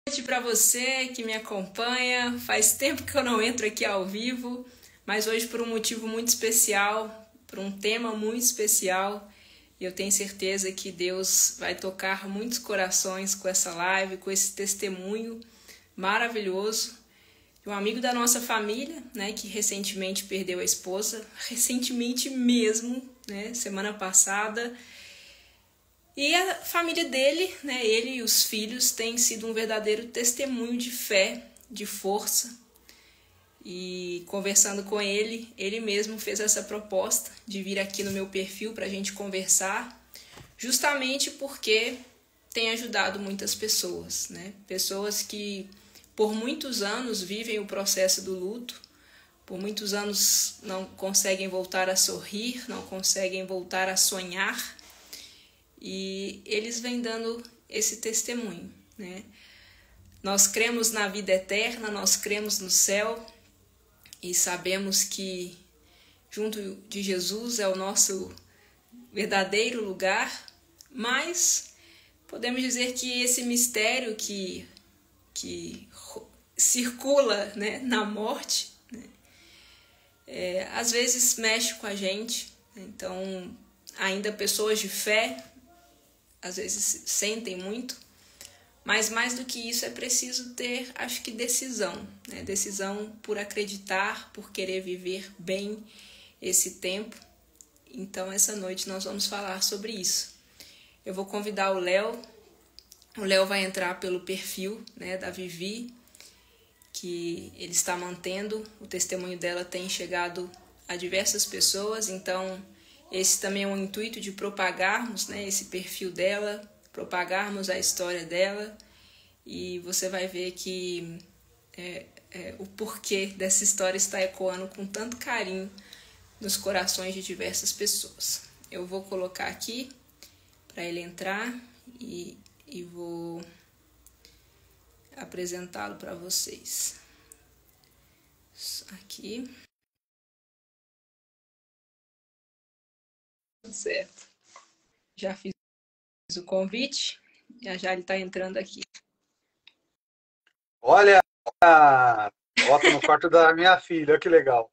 Noite para você que me acompanha. Faz tempo que eu não entro aqui ao vivo, mas hoje por um motivo muito especial, por um tema muito especial. E eu tenho certeza que Deus vai tocar muitos corações com essa live, com esse testemunho maravilhoso de um amigo da nossa família, né, que recentemente perdeu a esposa, recentemente mesmo, né, semana passada. E a família dele, né, ele e os filhos, têm sido um verdadeiro testemunho de fé, de força. E conversando com ele, ele mesmo fez essa proposta de vir aqui no meu perfil para a gente conversar, justamente porque tem ajudado muitas pessoas, né? Pessoas que por muitos anos vivem o processo do luto, por muitos anos não conseguem voltar a sorrir, não conseguem voltar a sonhar. E eles vêm dando esse testemunho, né? Nós cremos na vida eterna, nós cremos no céu e sabemos que junto de Jesus é o nosso verdadeiro lugar, mas podemos dizer que esse mistério que circula, né, na morte, né, às vezes mexe com a gente. Então, ainda pessoas de fé às vezes sentem muito, mas mais do que isso é preciso ter, acho que decisão, né? Decisão por acreditar, por querer viver bem esse tempo. Então essa noite nós vamos falar sobre isso. Eu vou convidar o Léo vai entrar pelo perfil, né, da Vivi, que ele está mantendo, o testemunho dela tem chegado a diversas pessoas, então esse também é um intuito de propagarmos, né, esse perfil dela, propagarmos a história dela, e você vai ver que o porquê dessa história está ecoando com tanto carinho nos corações de diversas pessoas. Eu vou colocar aqui para ele entrar e vou apresentá-lo para vocês. Aqui. Certo. Já fiz o convite. Já ele está entrando aqui. Olha, bota no quarto da minha filha, olha que legal.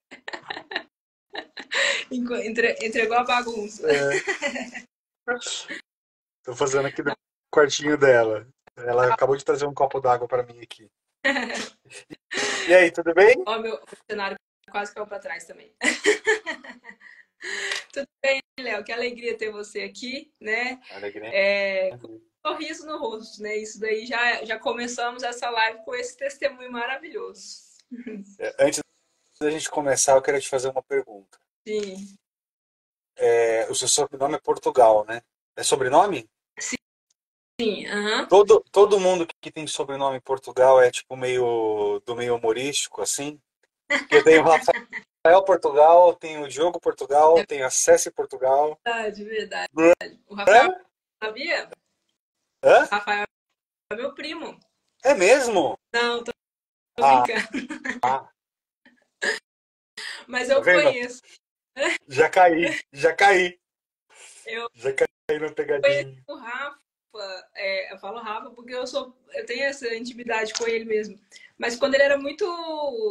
Entregou a bagunça. Tô fazendo aqui do quartinho dela. Ela acabou de trazer um copo d'água para mim aqui. E aí, tudo bem? Ó, meu cenário quase caiu para trás também. Tudo bem, Léo? Que alegria ter você aqui, né? Alegria. Com um sorriso no rosto, né? Isso daí já começamos essa live com esse testemunho maravilhoso. Antes da gente começar, eu quero te fazer uma pergunta. Sim. O seu sobrenome é Portugal, né? É sobrenome? Sim, aham. Todo mundo que tem sobrenome Portugal é tipo meio do meio humorístico, assim. Que eu tenho o Rafael Portugal, tenho o Diogo Portugal, tenho a Ceci Portugal. Verdade, verdade. O Rafael, Hã? sabia? Hã? O Rafael é meu primo. É mesmo? Não, tô Ah, brincando. ah, Mas tá eu vendo? conheço. Já caí, já caí, Eu já caí na conheço pegadinha. o Rafa. Eu falo Rafa porque eu tenho essa intimidade com ele mesmo. Mas quando ele era muito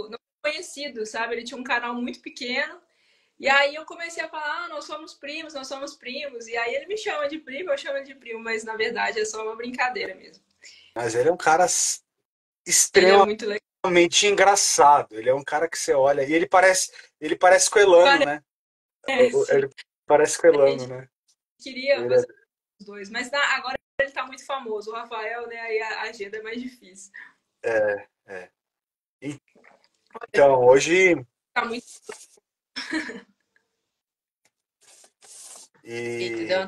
não conhecido, sabe? Ele tinha um canal muito pequeno. E aí eu comecei a falar, nós somos primos, nós somos primos. E aí ele me chama de primo, eu chamo ele de primo, mas na verdade é só uma brincadeira mesmo. Mas ele é um cara Ele é extremamente muito legal. engraçado. Ele é um cara que você olha e ele parece com o Elano, né? Parece. Ele parece com o A Elano, gente né? queria Ele fazer os dois, mas agora ele tá muito famoso. O Rafael, né? Aí a agenda é mais difícil. é. Então, hoje Tá muito. Eita, deu e uma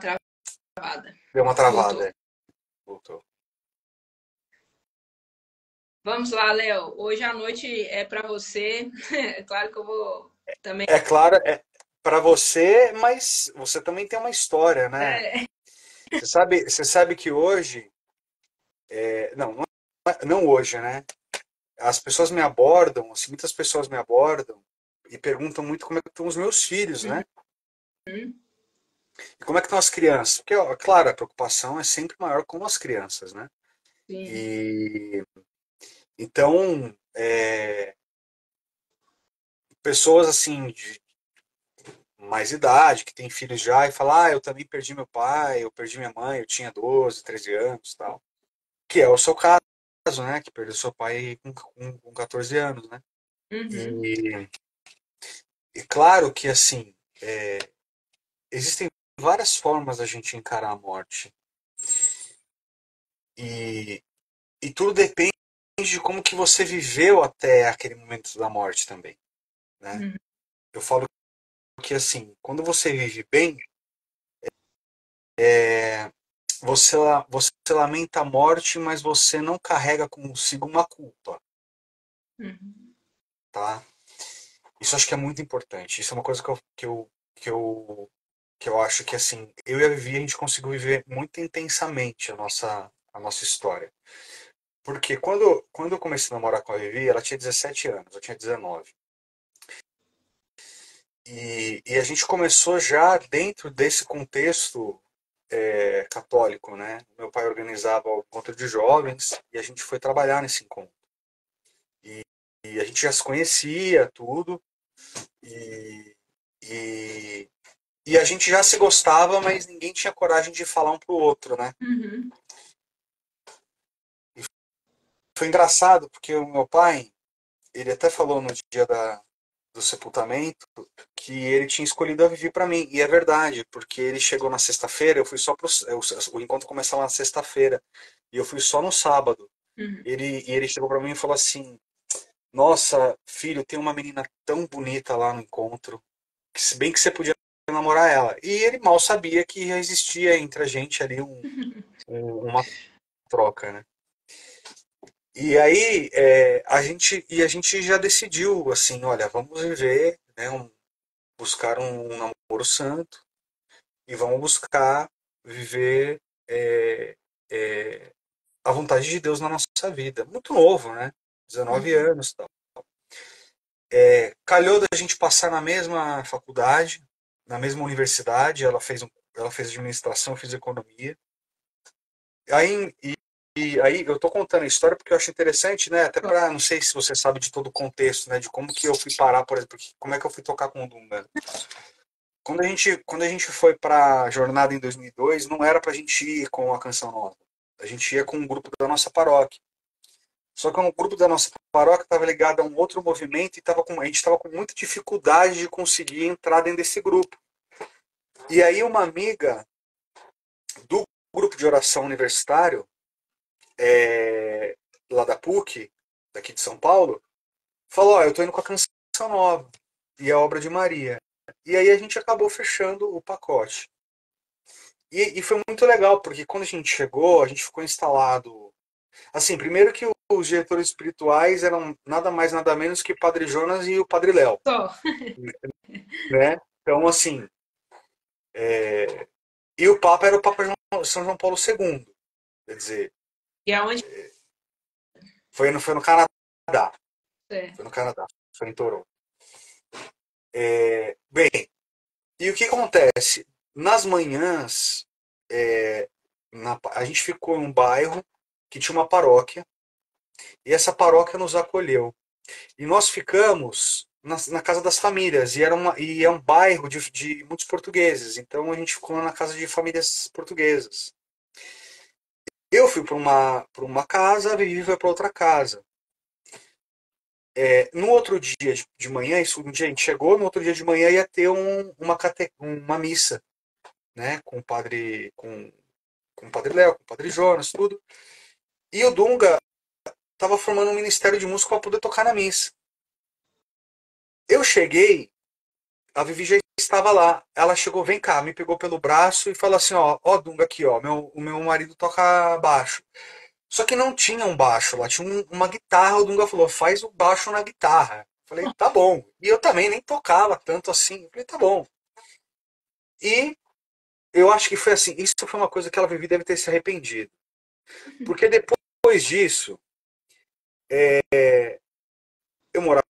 travada. deu uma travada. Voltou. Voltou. Vamos lá, Léo. Hoje à noite é para você. É claro que eu vou também. É claro, é para você, mas você também tem uma história, né? É, Você sabe que hoje, não hoje, né? As pessoas me abordam, assim, muitas pessoas me abordam e perguntam muito como é que estão os meus filhos, né? uhum, E como é que estão as crianças? Porque, ó, claro, a preocupação é sempre maior com as crianças, né? sim. E Então, pessoas assim de mais idade, que têm filhos já, e falam, eu também perdi meu pai, eu perdi minha mãe, eu tinha 12, 13 anos, tal. Que é o seu caso, né? Que perdeu seu pai com 14 anos, né? Uhum. E, e claro que, assim, existem várias formas da gente encarar a morte. E, e tudo depende de como que você viveu até aquele momento da morte também, né? Uhum. Eu falo que, assim, quando você vive bem, você lamenta a morte, mas você não carrega consigo uma culpa, Uhum. tá? Isso acho que é muito importante. Isso é uma coisa que eu, que eu acho que, assim, eu e a Vivi, a gente conseguiu viver muito intensamente a nossa história. Porque quando eu comecei a namorar com a Vivi, ela tinha 17 anos, eu tinha 19. E a gente começou já dentro desse contexto católico, né? Meu pai organizava o encontro de jovens e a gente foi trabalhar nesse encontro. E a gente já se conhecia, tudo, e, e, e a gente já se gostava, mas ninguém tinha coragem de falar um pro outro, né? Uhum. E foi engraçado, porque o meu pai, ele até falou no dia do sepultamento que ele tinha escolhido a Vivi para mim. E é verdade, porque ele chegou na sexta-feira, eu fui só o encontro começava na sexta-feira, e eu fui só no sábado. Uhum. E ele chegou para mim e falou assim: Nossa, filho, tem uma menina tão bonita lá no encontro, que se bem que você podia namorar ela. E ele mal sabia que já existia entre a gente ali uma troca, né? E aí a gente já decidiu assim, olha, vamos viver, né, buscar um namoro santo e vamos buscar viver é, é, a vontade de Deus na nossa vida. Muito novo, né? 19 Uhum. anos, tal. Calhou da gente passar na mesma faculdade, na mesma universidade. Ela fez administração, eu fiz economia. Aí, aí eu tô contando a história porque eu acho interessante, né? Até para, não sei se você sabe de todo o contexto, né? De como que eu fui parar, por exemplo, como é que eu fui tocar com o Dunga. Quando a gente foi para a jornada em 2002, não era para a gente ir com a Canção Nova. A gente ia com um grupo da nossa paróquia. Só que um grupo da nossa paróquia estava ligado a um outro movimento e a gente estava com muita dificuldade de conseguir entrar dentro desse grupo. E aí uma amiga do grupo de oração universitário, lá da PUC, daqui de São Paulo, falou: eu estou indo com a Canção Nova e a Obra de Maria. E aí a gente acabou fechando o pacote. E foi muito legal, porque quando a gente chegou, a gente ficou instalado. Assim, primeiro que os diretores espirituais eram nada mais, nada menos que Padre Jonas e o Padre Léo, Só. né? Então, assim, e o Papa era o Papa São João Paulo II, quer dizer, E aonde? foi no Canadá, É. foi no Canadá, foi em Toronto. Bem, e o que acontece? Nas manhãs, a gente ficou em um bairro que tinha uma paróquia, e essa paróquia nos acolheu. E nós ficamos na casa das famílias, e é um bairro de muitos portugueses, então a gente ficou na casa de famílias portuguesas. Eu fui para uma casa, a Vivi foi para outra casa. No outro dia de manhã, isso um dia a gente chegou, no outro dia de manhã ia ter uma missa, né, com o padre Léo, com o padre Jonas, tudo. E o Dunga estava formando um ministério de música para poder tocar na missa. Eu cheguei, a Vivi já estava lá. Ela chegou, vem cá, me pegou pelo braço e falou assim: ó, Dunga, aqui, ó, o meu marido toca baixo. Só que não tinha um baixo lá, tinha uma guitarra. O Dunga falou: faz o baixo na guitarra. Falei: tá bom. E eu também nem tocava tanto assim. Falei: tá bom. E eu acho que foi assim: isso foi uma coisa que ela Vivi deve ter se arrependido. Porque depois disso, eu morava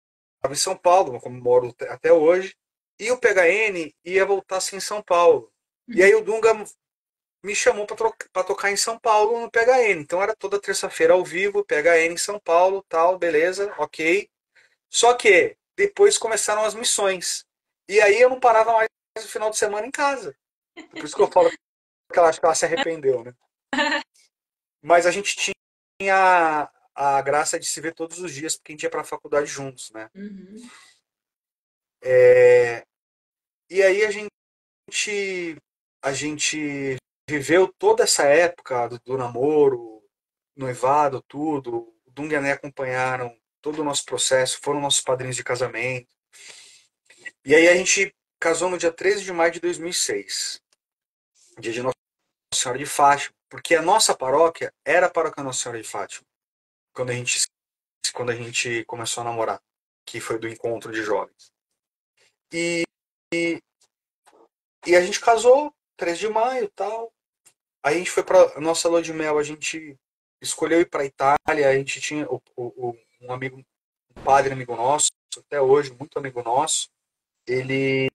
em São Paulo, como moro até hoje, e o PHN ia voltar assim em São Paulo. E aí o Dunga me chamou para tocar em São Paulo no PHN. Então era toda terça-feira ao vivo, PHN em São Paulo, tal, beleza, ok. Só que depois começaram as missões. E aí eu não parava mais no final de semana em casa. Por isso que eu falo que ela acho que ela se arrependeu, né? Mas a gente tinha a graça de se ver todos os dias, porque a gente ia para a faculdade juntos, né? Uhum. E aí a gente viveu toda essa época do namoro, noivado, tudo. O Dung e a Né acompanharam todo o nosso processo, foram nossos padrinhos de casamento. E aí a gente casou no dia 13 de maio de 2006, dia de Nossa Senhora de Fátima, porque a nossa paróquia era a paróquia Nossa Senhora de Fátima, quando a gente, quando a gente começou a namorar, que foi do encontro de jovens. E, e a gente casou, 13 de maio e tal. Aí a gente foi para nossa lua de mel, a gente escolheu ir para Itália, a gente tinha um amigo, um padre amigo nosso, até hoje, muito amigo nosso, ele,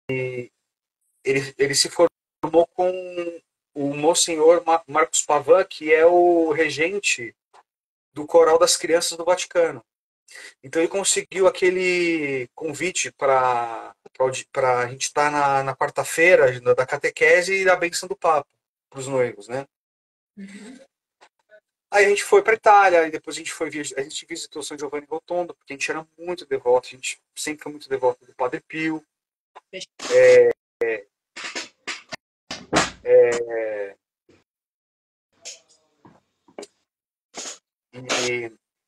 ele se formou com o Monsenhor Marcos Pavan, que é o regente do Coral das Crianças do Vaticano. Então ele conseguiu aquele convite para a gente estar na quarta-feira da catequese e da bênção do Papa para os noivos, né? Uhum. Aí a gente foi para Itália, e depois a gente visitou São Giovanni Rotondo, porque a gente era muito devoto, a gente sempre foi muito devoto do Padre Pio. E,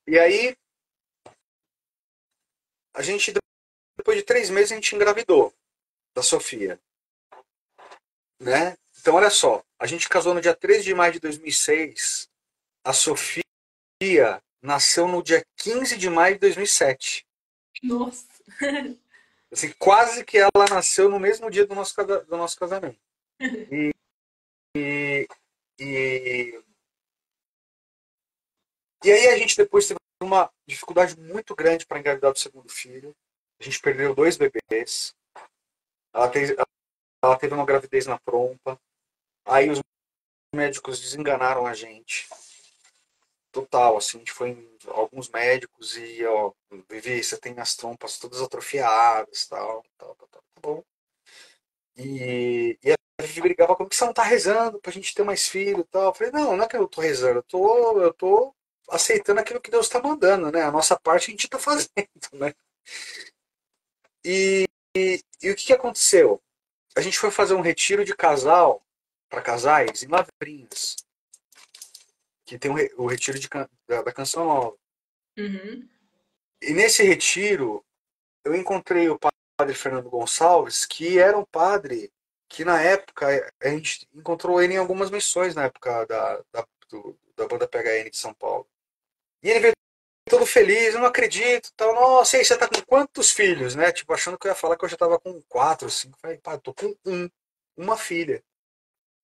e aí a gente, depois de 3 meses, a gente engravidou da Sofia, né? Então olha só, a gente casou no dia 13 de maio de 2006, a Sofia nasceu no dia 15 de maio de 2007. Nossa. Assim, quase que ela nasceu no mesmo dia do nosso casamento. E, e, e aí a gente depois teve uma dificuldade muito grande para engravidar do segundo filho. A gente perdeu 2 bebês. Ela teve, ela teve uma gravidez na trompa. Aí os médicos desenganaram a gente. Total, assim, a gente foi em alguns médicos e, ó, Vivi, você tem as trompas todas atrofiadas, tal, tá bom. E a gente brigava como que você não tá rezando pra gente ter mais filho e tal. Eu falei, não, não é que eu tô rezando, eu tô aceitando aquilo que Deus tá mandando, né? A nossa parte a gente tá fazendo, né? E o que aconteceu? A gente foi fazer um retiro de casal para casais em Lavrinhas, que tem o retiro da Canção Nova. Uhum. E nesse retiro, eu encontrei o padre Fernando Gonçalves, que era um padre que na época a gente encontrou ele em algumas missões na época da banda PHN de São Paulo. E ele veio todo feliz, eu não acredito, tal, nossa, e aí, você tá com quantos filhos, né? Tipo, achando que eu ia falar que eu já tava com 4, 5. Eu falei, pá, tô com uma filha.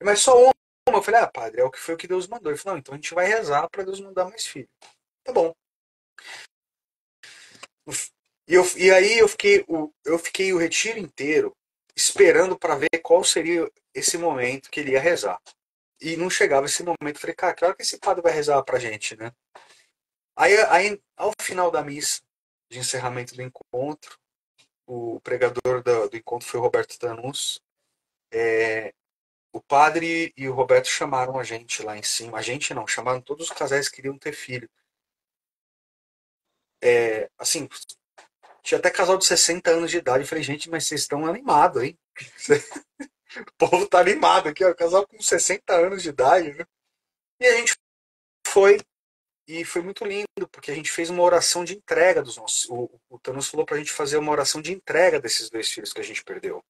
Mas só uma. Eu falei, ah, padre, é o que foi o que Deus mandou. Ele falou, não, então a gente vai rezar para Deus mandar mais filhos. Tá bom. E aí eu fiquei o retiro inteiro esperando para ver qual seria esse momento que ele ia rezar. E não chegava esse momento. Eu falei, cara, que hora que esse padre vai rezar pra gente, né? Aí ao final da missa de encerramento do encontro, o pregador do encontro foi o Roberto Tanus. O padre e o Roberto chamaram a gente lá em cima. A gente não, chamaram todos os casais que queriam ter filho. Assim, tinha até casal de 60 anos de idade. Eu falei, gente, mas vocês estão animados, hein? O povo tá animado aqui, ó. Casal com 60 anos de idade, né? E a gente foi, e foi muito lindo, porque a gente fez uma oração de entrega dos nossos. O Thanos falou pra gente fazer uma oração de entrega desses 2 filhos que a gente perdeu.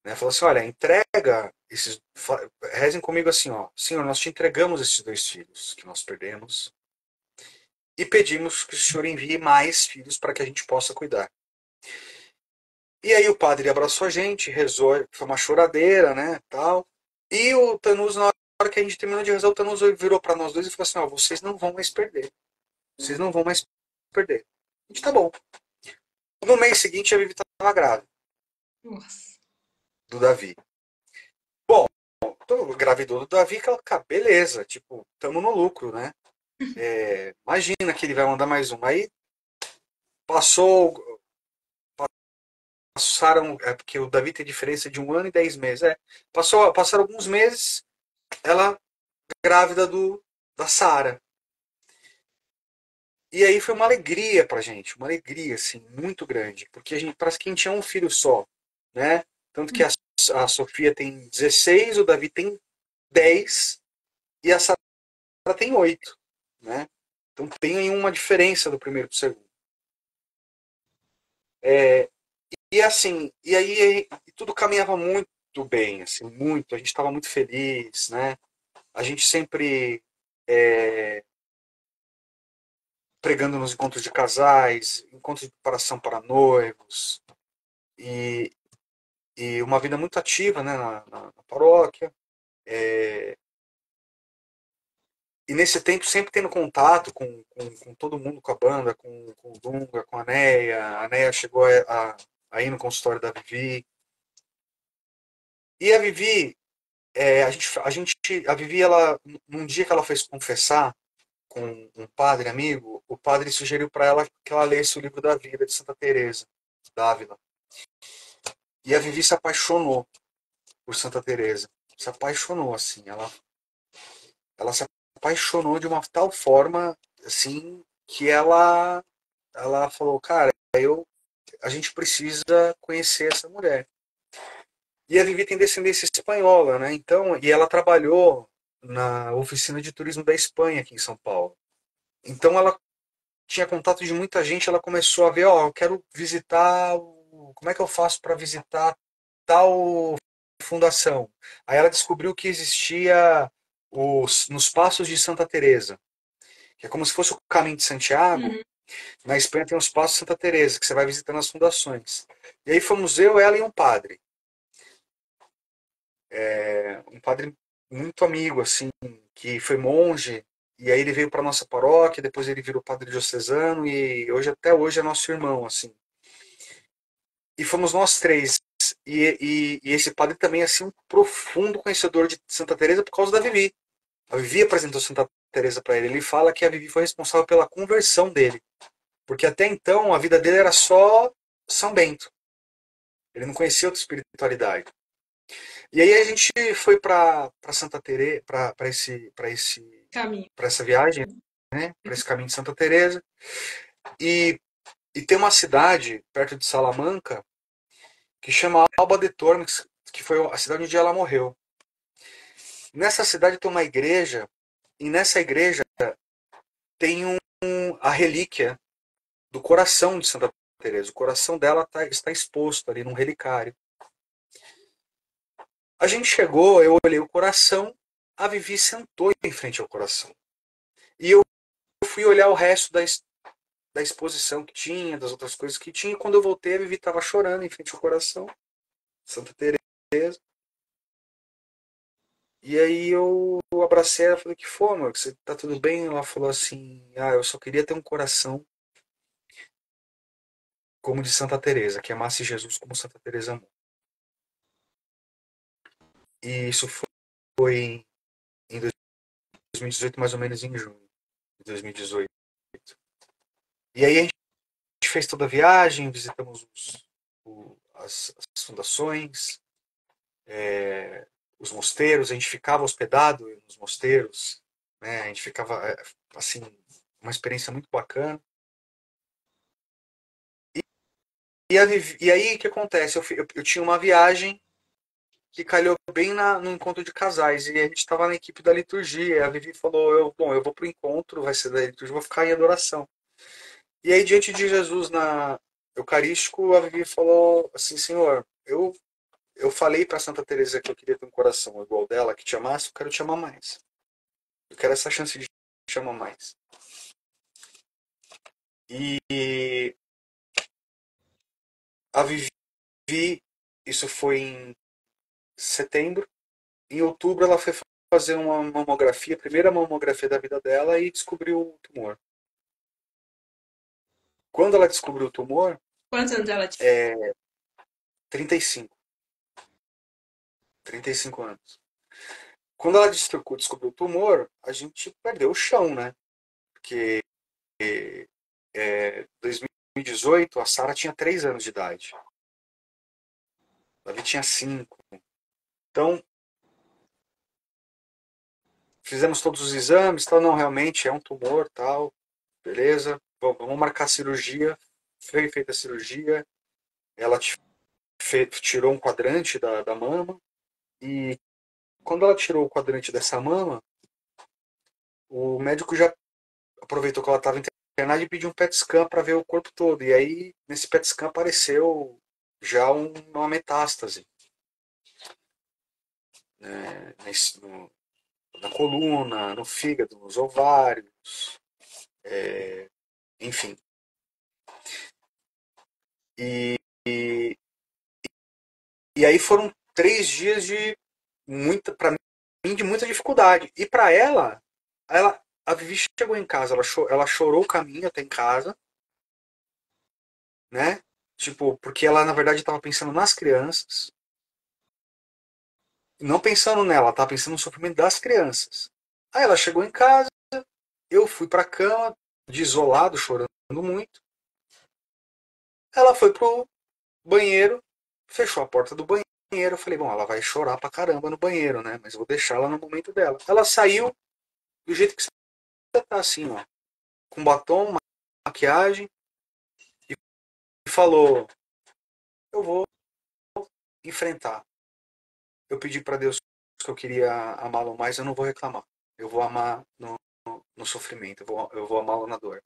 Né? Falou assim: olha, entrega esses. Rezem comigo assim, ó. Senhor, nós te entregamos esses 2 filhos que nós perdemos e pedimos que o Senhor envie mais filhos para que a gente possa cuidar. E aí o padre abraçou a gente, rezou, foi uma choradeira, né, tal. E o Tanus, na hora que a gente terminou de rezar, o Tanus virou para nós dois e falou assim: ó, vocês não vão mais perder. Vocês não vão mais perder. A gente, tá bom. No mês seguinte, a Vivi estava grávida Nossa. do Davi. Bom, Engravidou do Davi, que ela, cara, beleza, tipo, tamo no lucro, né? Imagina que ele vai mandar mais um. Aí passou, passaram, porque o Davi tem diferença de 1 ano e 10 meses. Passaram alguns meses, ela grávida da Sara. E aí foi uma alegria pra gente, uma alegria, assim, muito grande, porque a gente, parece que a gente tinha um filho só, né? Tanto que a Sofia tem 16, o Davi tem 10 e a Sara tem 8, né? Então tem aí uma diferença do primeiro pro segundo. E assim, e aí tudo caminhava muito bem, assim, muito, a gente estava muito feliz, né? A gente sempre pregando nos encontros de casais, encontros de preparação para noivos, e, e uma vida muito ativa, né, na paróquia. E nesse tempo sempre tendo contato com todo mundo, com a banda, com o Dunga, com a Neia. A Neia chegou a ir no consultório da Vivi. E a Vivi, a Vivi, ela, num dia que ela foi se confessar com um padre amigo, o padre sugeriu para ela que ela lesse o livro da vida de Santa Teresa d'Ávila. E a Vivi se apaixonou por Santa Teresa. Se apaixonou, assim. Ela se apaixonou de uma tal forma, assim, que ela falou, cara, a gente precisa conhecer essa mulher. E a Vivi tem descendência espanhola, né? Então, e ela trabalhou na oficina de turismo da Espanha aqui em São Paulo. Então ela tinha contato de muita gente, ela começou a ver, ó, eu quero visitar, como é que eu faço para visitar tal fundação? Aí ela descobriu que existia nos Passos de Santa Teresa, que é como se fosse o Caminho de Santiago. Uhum. Na Espanha tem os Passos de Santa Teresa, que você vai visitando as fundações. E aí fomos eu, ela e um padre. Um padre muito amigo, assim, que foi monge, e aí ele veio para nossa paróquia, depois ele virou padre diocesano, e até hoje é nosso irmão, assim. E fomos nós três. E esse padre também, assim, um profundo conhecedor de Santa Teresa por causa da Vivi. A Vivi apresentou Santa Teresa para ele. Ele fala que a Vivi foi responsável pela conversão dele, porque até então a vida dele era só São Bento. Ele não conhecia outra espiritualidade. E aí a gente foi para Santa Teresa, Caminho. para essa viagem, né, para esse caminho de Santa Teresa. E, e tem uma cidade perto de Salamanca que chama Alba de Tormes, que foi a cidade onde ela morreu. Nessa cidade tem uma igreja, e nessa igreja tem a relíquia do coração de Santa Teresa. O coração dela está exposto ali num relicário. A gente chegou, eu olhei o coração, a Vivi sentou em frente ao coração. E eu fui olhar o resto da exposição que tinha, das outras coisas que tinha, e quando eu voltei, a Vivi estava chorando em frente ao coração, Santa Teresa. E aí eu abracei ela e falei, que foi, amor? Você tá tudo bem? Ela falou assim, eu só queria ter um coração como o de Santa Teresa, que amasse Jesus como Santa Teresa amou. E isso foi em 2018, mais ou menos em junho de 2018. E aí a gente fez toda a viagem, visitamos as fundações, os mosteiros, a gente ficava hospedado nos mosteiros, né? A gente ficava, assim, uma experiência muito bacana. E aí o que acontece? Eu tinha uma viagem que calhou bem no encontro de casais, e a gente estava na equipe da liturgia, e a Vivi falou, bom, eu vou pro encontro, vai ser da liturgia, vou ficar em adoração. E aí, diante de Jesus na Eucarístico, a Vivi falou assim, Senhor, eu falei para Santa Teresa que eu queria ter um coração igual dela, que te amasse, eu quero te amar mais. Eu quero essa chance de te amar mais. E a Vivi, isso foi em setembro. Em outubro ela foi fazer uma mamografia, a primeira mamografia da vida dela, e descobriu o tumor. Quando ela descobriu o tumor, Quantos anos ela tinha? 35. 35 anos. Quando ela descobriu o tumor, a gente perdeu o chão, né? Porque 2018, a Sara tinha 3 anos de idade. A Davi tinha 5. Então, fizemos todos os exames, tal, não, realmente é um tumor, tal, beleza, vamos marcar a cirurgia. Foi feita a cirurgia, ela tirou um quadrante da mama, e quando ela tirou o quadrante dessa mama, o médico já aproveitou que ela estava internada e pediu um PET scan para ver o corpo todo. E aí, nesse PET scan apareceu já uma metástase, né, na coluna, no fígado, nos ovários, enfim. E, e, e aí foram 3 dias de muita, para mim, de muita dificuldade. E para a Vivi chegou em casa, ela chorou o caminho até em casa, né? Tipo, porque ela na verdade estava pensando nas crianças, não pensando nela, estava pensando no sofrimento das crianças. Aí ela chegou em casa, eu fui para a cama, de isolado, chorando muito. Ela foi pro banheiro, fechou a porta do banheiro. Eu falei, bom, ela vai chorar pra caramba no banheiro, né? Mas eu vou deixar ela no momento dela. Ela saiu do jeito que você tá, assim, ó, com batom, maquiagem, e falou: eu vou enfrentar. Eu pedi para Deus que eu queria amá-lo mais, eu não vou reclamar. Eu vou amar no sofrimento, eu vou amá-lo na dor.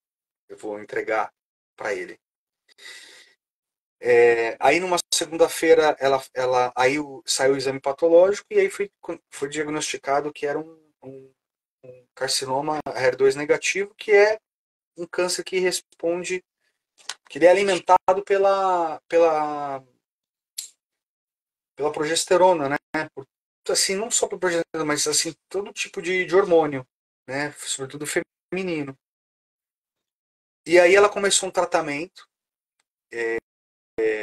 Eu vou entregar para ele. Aí numa segunda-feira aí saiu o exame patológico e aí foi diagnosticado que era um carcinoma HER2 negativo, que é um câncer que responde, que ele é alimentado pela progesterona, né? Assim, não só pela progesterona, mas assim, todo tipo de hormônio, né? Sobretudo feminino. E aí ela começou um tratamento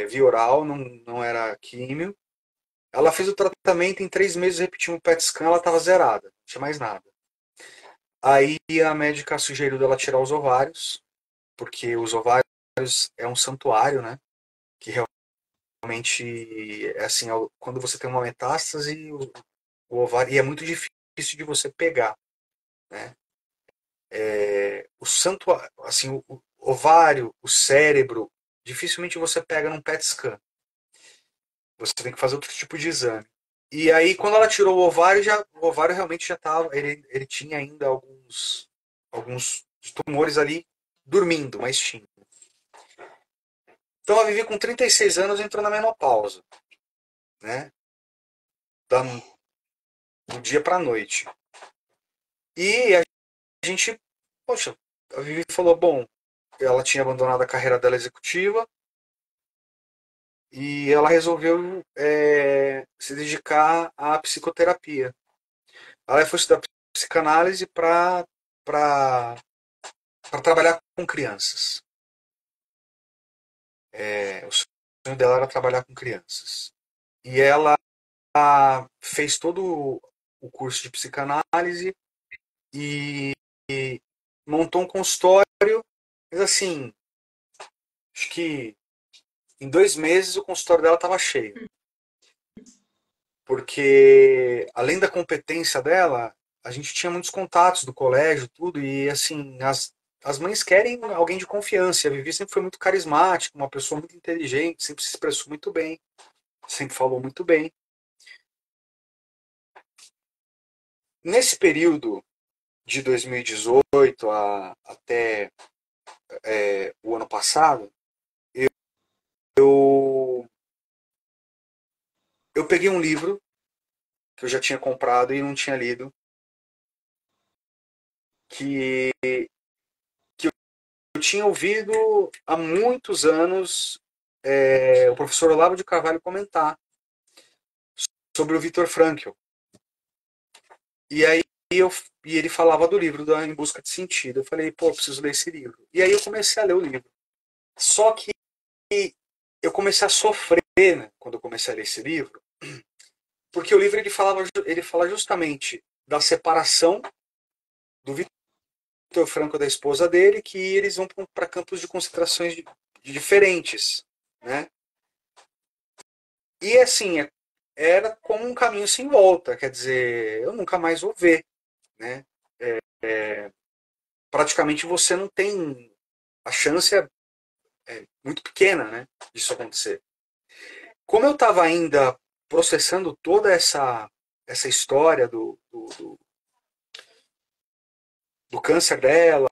via oral, não era químio. Ela fez o tratamento, em 3 meses repetiu um PET scan, ela estava zerada, não tinha mais nada. Aí a médica sugeriu dela tirar os ovários, porque os ovários é um santuário, né? Que realmente é assim, quando você tem uma metástase, o ovário, e é muito difícil de você pegar, né? O santuário, assim, o ovário, o cérebro, dificilmente você pega num PET scan. Você tem que fazer outro tipo de exame. E aí, quando ela tirou o ovário realmente já estava, ele tinha ainda alguns tumores ali dormindo, mas tinha. Então, ela vivia com 36 anos, entrou na menopausa, né? Do dia para a noite. E a gente, poxa, a Vivi falou, bom, ela tinha abandonado a carreira dela executiva e ela resolveu se dedicar à psicoterapia. Ela foi estudar psicanálise para trabalhar com crianças. O sonho dela era trabalhar com crianças. E ela fez todo o curso de psicanálise e montou um consultório, mas assim, acho que em 2 meses o consultório dela estava cheio. Porque, além da competência dela, a gente tinha muitos contatos do colégio, tudo, e assim, as mães querem alguém de confiança. A Vivi sempre foi muito carismática, uma pessoa muito inteligente, sempre se expressou muito bem, sempre falou muito bem. Nesse período de 2018 até o ano passado, eu, eu peguei um livro que eu já tinha comprado e não tinha lido, que eu tinha ouvido há muitos anos o professor Olavo de Carvalho comentar sobre o Viktor Frankl. E aí e ele falava do livro da Em Busca de Sentido. Eu falei, pô, eu preciso ler esse livro. E aí eu comecei a ler o livro. Só que eu comecei a sofrer, né, quando eu comecei a ler esse livro, Porque o livro ele fala justamente da separação do Vitor Franco da esposa dele, que eles vão para campos de concentrações diferentes, né? E assim, era como um caminho sem volta, quer dizer, eu nunca mais vou ver, né? Praticamente você não tem a chance muito pequena, né, disso acontecer. Como eu estava ainda processando toda essa história do câncer dela,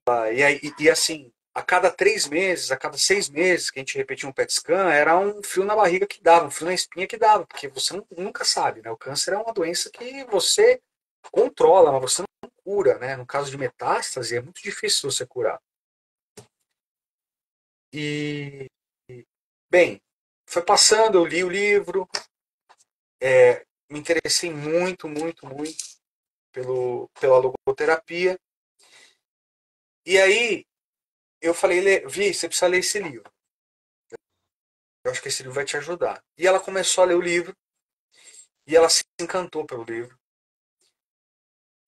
e assim, a cada 3 meses, a cada 6 meses que a gente repetia um PET scan, era um frio na barriga que dava, um frio na espinha que dava, porque você nunca sabe, né? O câncer é uma doença que você controla, mas você não cura, né? No caso de metástase, é muito difícil você curar. E, bem, foi passando, eu li o livro, me interessei muito, muito, muito pela logoterapia. E aí eu falei, Vi, você precisa ler esse livro. Eu acho que esse livro vai te ajudar. E ela começou a ler o livro, e ela se encantou pelo livro.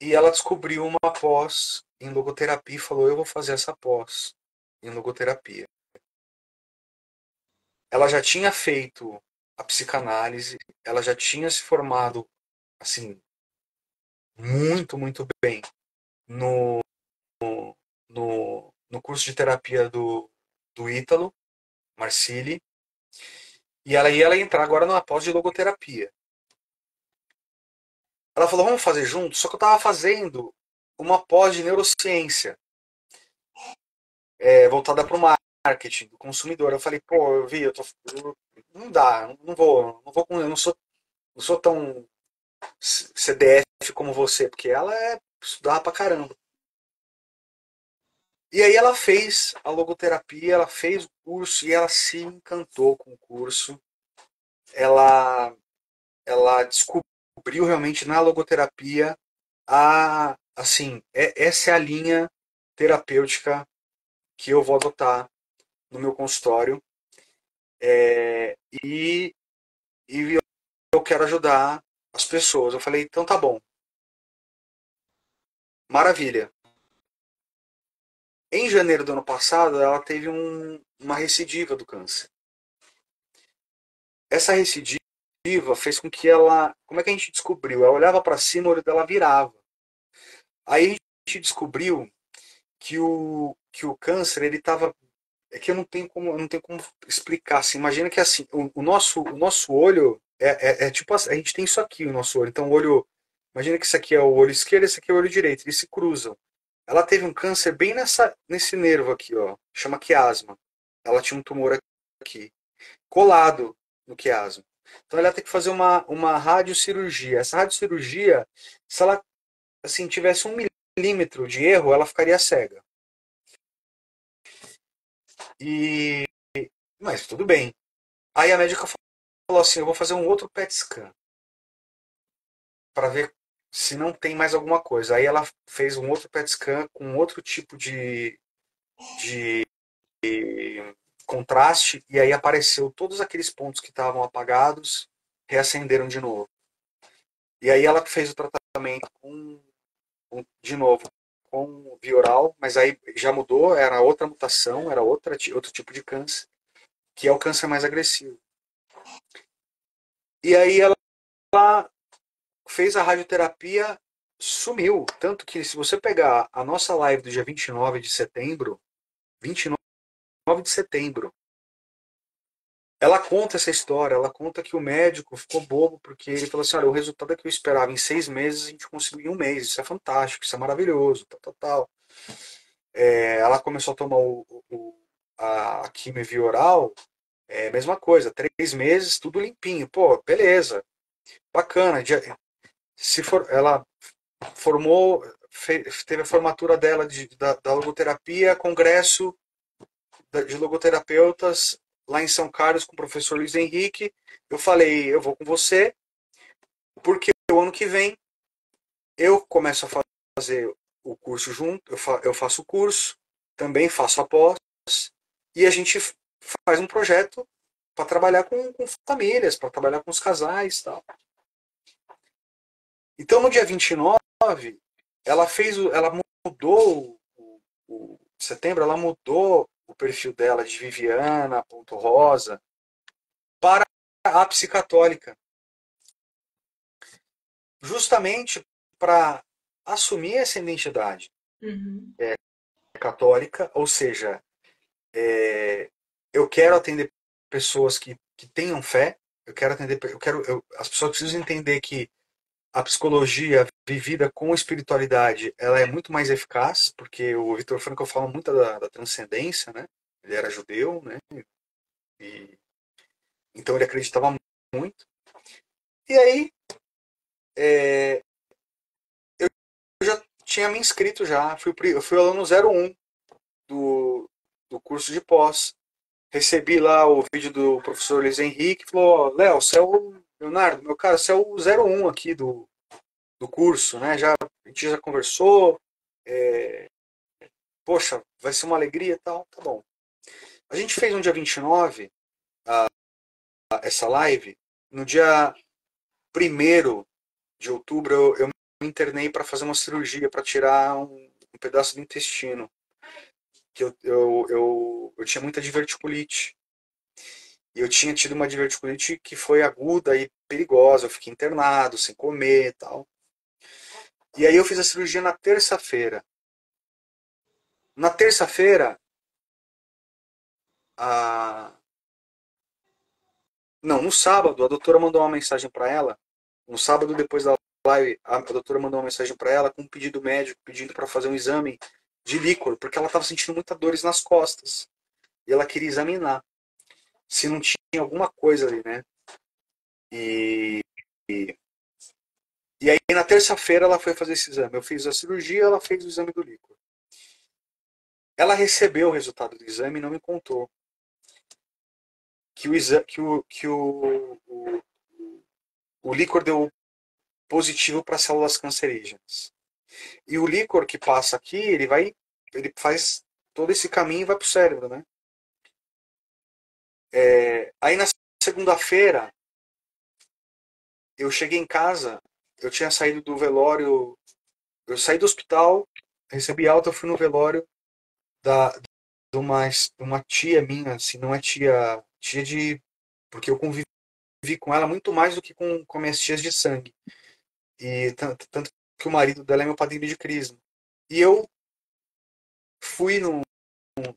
E ela descobriu uma pós em logoterapia e falou, eu vou fazer essa pós em logoterapia. Ela já tinha feito a psicanálise, ela já tinha se formado, assim, muito, muito bem no, no curso de terapia do Ítalo Marcilli, e ela ia entrar agora numa pós de logoterapia. Ela falou, vamos fazer junto? Só que eu estava fazendo uma pós de neurociência, voltada para o marketing do consumidor. Eu falei, pô, eu vi, não dá, eu não sou tão CDF como você, porque ela estudava pra caramba. E aí ela fez a logoterapia, ela fez o curso e ela se encantou com o curso. Ela, ela descobriu realmente na logoterapia assim, essa é a linha terapêutica que eu vou adotar no meu consultório, e, e eu quero ajudar as pessoas. Eu falei, então tá bom, maravilha. Em janeiro do ano passado, ela teve uma recidiva do câncer. Essa recidiva fez com que ela, como é que a gente descobriu? Ela olhava para cima, o olho dela virava. Aí a gente descobriu que o câncer, ele estava, é que eu não tenho como explicar. Assim, imagina que assim, o nosso olho é tipo assim, a gente tem isso aqui, o nosso olho. Então o olho, imagina que isso aqui é o olho esquerdo, esse aqui é o olho direito, eles se cruzam. Ela teve um câncer bem nesse nervo aqui, ó, chama quiasma. Ela tinha um tumor aqui, colado no quiasma. Então ela tem que fazer uma radiocirurgia. Essa radiocirurgia, se ela assim tivesse 1 milímetro de erro, ela ficaria cega. E mas tudo bem. Aí a médica falou assim, eu vou fazer um outro PET scan para ver se não tem mais alguma coisa. Aí ela fez um outro PET scan com outro tipo de contraste, e aí apareceu todos aqueles pontos que estavam apagados, reacenderam de novo. E aí ela fez o tratamento de novo com via oral, mas aí já mudou, era outra mutação, era outro tipo de câncer, que é o câncer mais agressivo. E aí ela fez a radioterapia, sumiu. Tanto que se você pegar a nossa live do dia 29 de setembro, 29 de setembro, ela conta essa história, ela conta que o médico ficou bobo, porque ele falou assim, olha, o resultado que eu esperava em 6 meses, a gente conseguiu em 1 mês, isso é fantástico, isso é maravilhoso, tal, tal, tal. Ela começou a tomar a quimio via oral, mesma coisa, 3 meses, tudo limpinho, pô, beleza, bacana. Se for, ela formou, teve a formatura dela da logoterapia, congresso de logoterapeutas lá em São Carlos com o professor Luiz Henrique. Eu falei, eu vou com você, porque o ano que vem eu começo a fazer o curso junto, eu faço o curso, também faço a pós, e a gente faz um projeto para trabalhar com famílias, para trabalhar com os casais e tal. Então, no dia 29, ela mudou, setembro, ela mudou o perfil dela de Viviana, ponto rosa, para a psicatólica. Justamente para assumir essa identidade Uhum. católica, ou seja, eu quero atender pessoas que tenham fé, as pessoas precisam entender que a psicologia vivida com espiritualidade, ela é muito mais eficaz, porque o Viktor Frankl fala muito da transcendência, né? Ele era judeu, né? E, então ele acreditava muito. E aí, eu já tinha me inscrito já, eu fui aluno 01 do curso de pós. Recebi lá o vídeo do professor Luiz Henrique, falou, Léo, você é o Leonardo, meu cara, você é o 01 aqui do curso, né? A gente já conversou, poxa, vai ser uma alegria e tal, tá bom. A gente fez no dia 29 essa live, no dia 1º de outubro eu me internei para fazer uma cirurgia, para tirar um pedaço do intestino, que eu tinha muita diverticulite. E eu tinha tido uma diverticulite que foi aguda e perigosa. Eu fiquei internado, sem comer e tal. E aí eu fiz a cirurgia na terça-feira. Na terça-feira, a... não, no sábado, a doutora mandou uma mensagem para ela. No sábado, depois da live, a doutora mandou uma mensagem para ela com um pedido médico, pedindo para fazer um exame de líquor, porque ela estava sentindo muitas dores nas costas. E ela queria examinar se não tinha alguma coisa ali, né? E, e aí na terça-feira ela foi fazer esse exame. Eu fiz a cirurgia, ela fez o exame do líquor. Ela recebeu o resultado do exame e não me contou que o líquor deu positivo para células cancerígenas. E o líquor que passa aqui, ele faz todo esse caminho e vai para o cérebro, né? Aí na segunda-feira, eu cheguei em casa, eu tinha saído do velório, eu saí do hospital, recebi alta, eu fui no velório da, de uma tia minha, assim, não é tia de... Porque eu convivi com ela muito mais do que com minhas tias de sangue. E tanto que o marido dela é meu padrinho de crisma. E eu fui no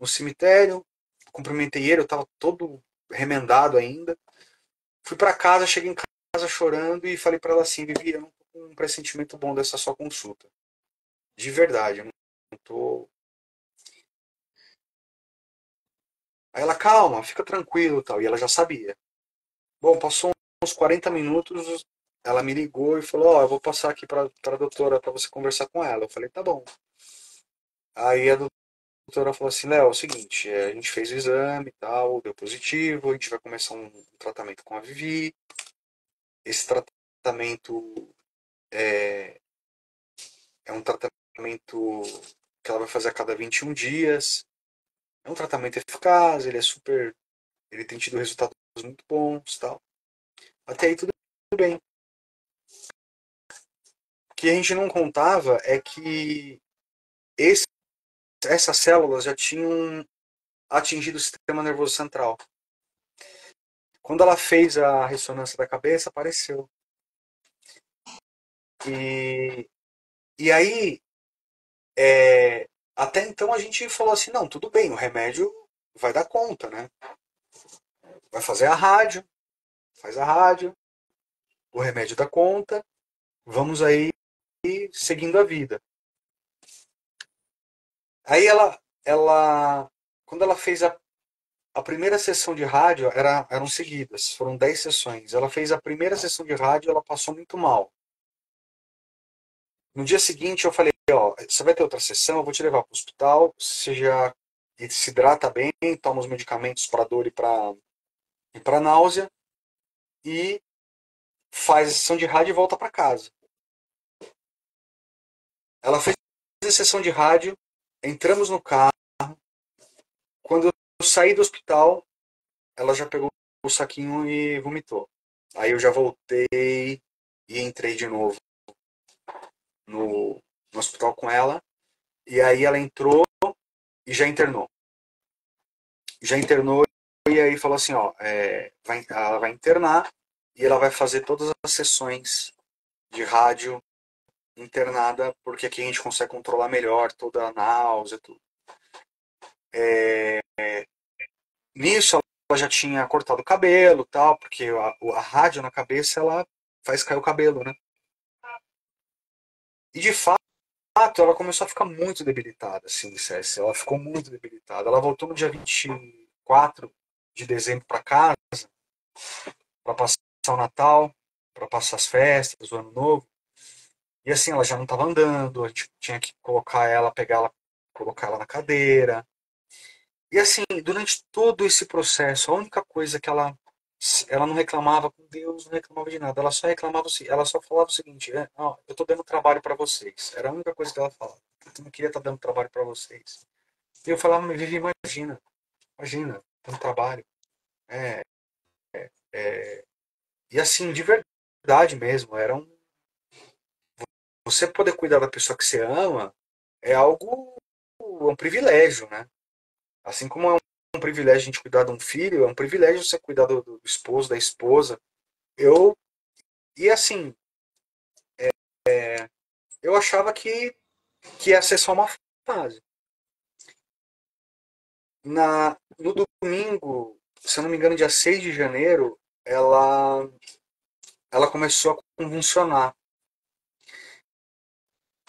cemitério, cumprimentei ele, eu tava todo remendado ainda. Fui para casa, cheguei em casa chorando e falei para ela assim, Vivi, eu não tô com um pressentimento bom dessa sua consulta. De verdade, eu não tô... Aí ela, calma, fica tranquilo e tal. E ela já sabia. Bom, passou uns 40 minutos, ela me ligou e falou, ó, eu vou passar aqui pra doutora pra você conversar com ela. Eu falei, tá bom. Aí a doutora falou assim, Léo, é o seguinte, a gente fez o exame e tal, deu positivo, a gente vai começar um tratamento com a Vivi. Esse tratamento é um tratamento que ela vai fazer a cada 21 dias. É um tratamento eficaz, ele tem tido resultados muito bons e tal. Até aí tudo bem. O que a gente não contava é que esse, essas células já tinham atingido o sistema nervoso central. Quando ela fez a ressonância da cabeça, apareceu. E, e aí, até então a gente falou assim, não, tudo bem, o remédio vai dar conta, né? Vai fazer a rádio, faz a rádio, o remédio dá conta, vamos aí seguindo a vida. Aí quando ela fez a primeira sessão de rádio, eram seguidas, foram 10 sessões. Ela fez a primeira sessão de rádio, ela passou muito mal. No dia seguinte eu falei, ó, você vai ter outra sessão, eu vou te levar para o hospital, você já se hidrata bem, toma os medicamentos para dor e para náusea, e faz a sessão de rádio e volta para casa. Ela fez a sessão de rádio, entramos no carro, quando eu saí do hospital, ela já pegou o saquinho e vomitou. Aí eu já voltei e entrei de novo no hospital com ela, e aí ela entrou e já internou. Já internou e aí falou assim, ó, ela vai internar e ela vai fazer todas as sessões de rádio internada, porque aqui a gente consegue controlar melhor toda a náusea e tudo. Nisso ela já tinha cortado o cabelo tal, porque a rádio na cabeça ela faz cair o cabelo, né? E de fato ela começou a ficar muito debilitada, assim, dissesse. Ela ficou muito debilitada. Ela voltou no dia 24 de dezembro para casa, para passar o Natal, para passar as festas, o Ano Novo. E assim, ela já não estava andando, a gente tinha que colocar ela, pegar ela, colocar ela na cadeira. E assim, durante todo esse processo, a única coisa que ela não reclamava com Deus, não reclamava de nada. Ela só reclamava, ela só falava o seguinte: ó, eu tô dando trabalho para vocês. Era a única coisa que ela falava. Eu não queria estar dando trabalho para vocês. E eu falava, mas Vivi, imagina, dando trabalho. É, e assim, de verdade mesmo, você poder cuidar da pessoa que você ama é algo, é um privilégio, né? Assim como é um privilégio a gente cuidar de um filho, é um privilégio você cuidar do esposo, da esposa. Eu, e assim, eu achava que ia ser só uma fase. No domingo, se eu não me engano, dia 6 de janeiro, ela começou a convulsionar.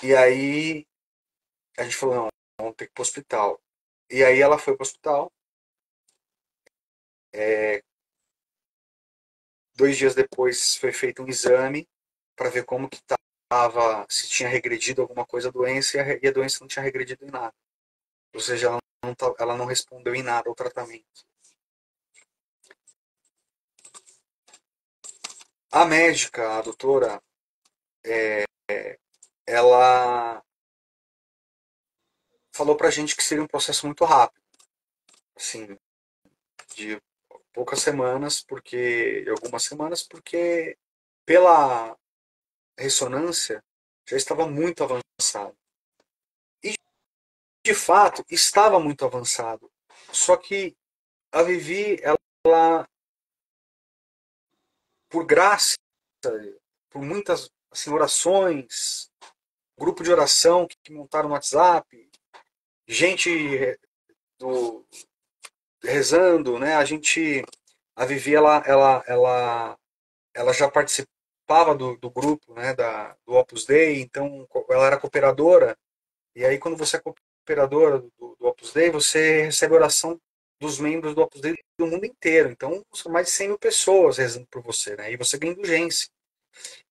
E aí a gente falou, não, vamos ter que ir pro hospital. E aí ela foi pro hospital. 2 dias depois foi feito um exame para ver como que estava, se tinha regredido alguma coisa a doença, e a doença não tinha regredido em nada. Ou seja, ela não respondeu em nada ao tratamento. A médica, a doutora, ela falou pra gente que seria um processo muito rápido, assim, de poucas semanas, algumas semanas, porque pela ressonância já estava muito avançado. E de fato estava muito avançado. Só que a Vivi, ela por graça, por muitas assim, orações, grupo de oração que montaram no WhatsApp, gente do, rezando, né? A Vivi, ela já participava do grupo, né? Do Opus Dei, então ela era cooperadora. E aí, quando você é cooperadora do Opus Dei, você recebe oração dos membros do Opus Dei do mundo inteiro. Então, são mais de 100 mil pessoas rezando por você, né? E você ganha indulgência.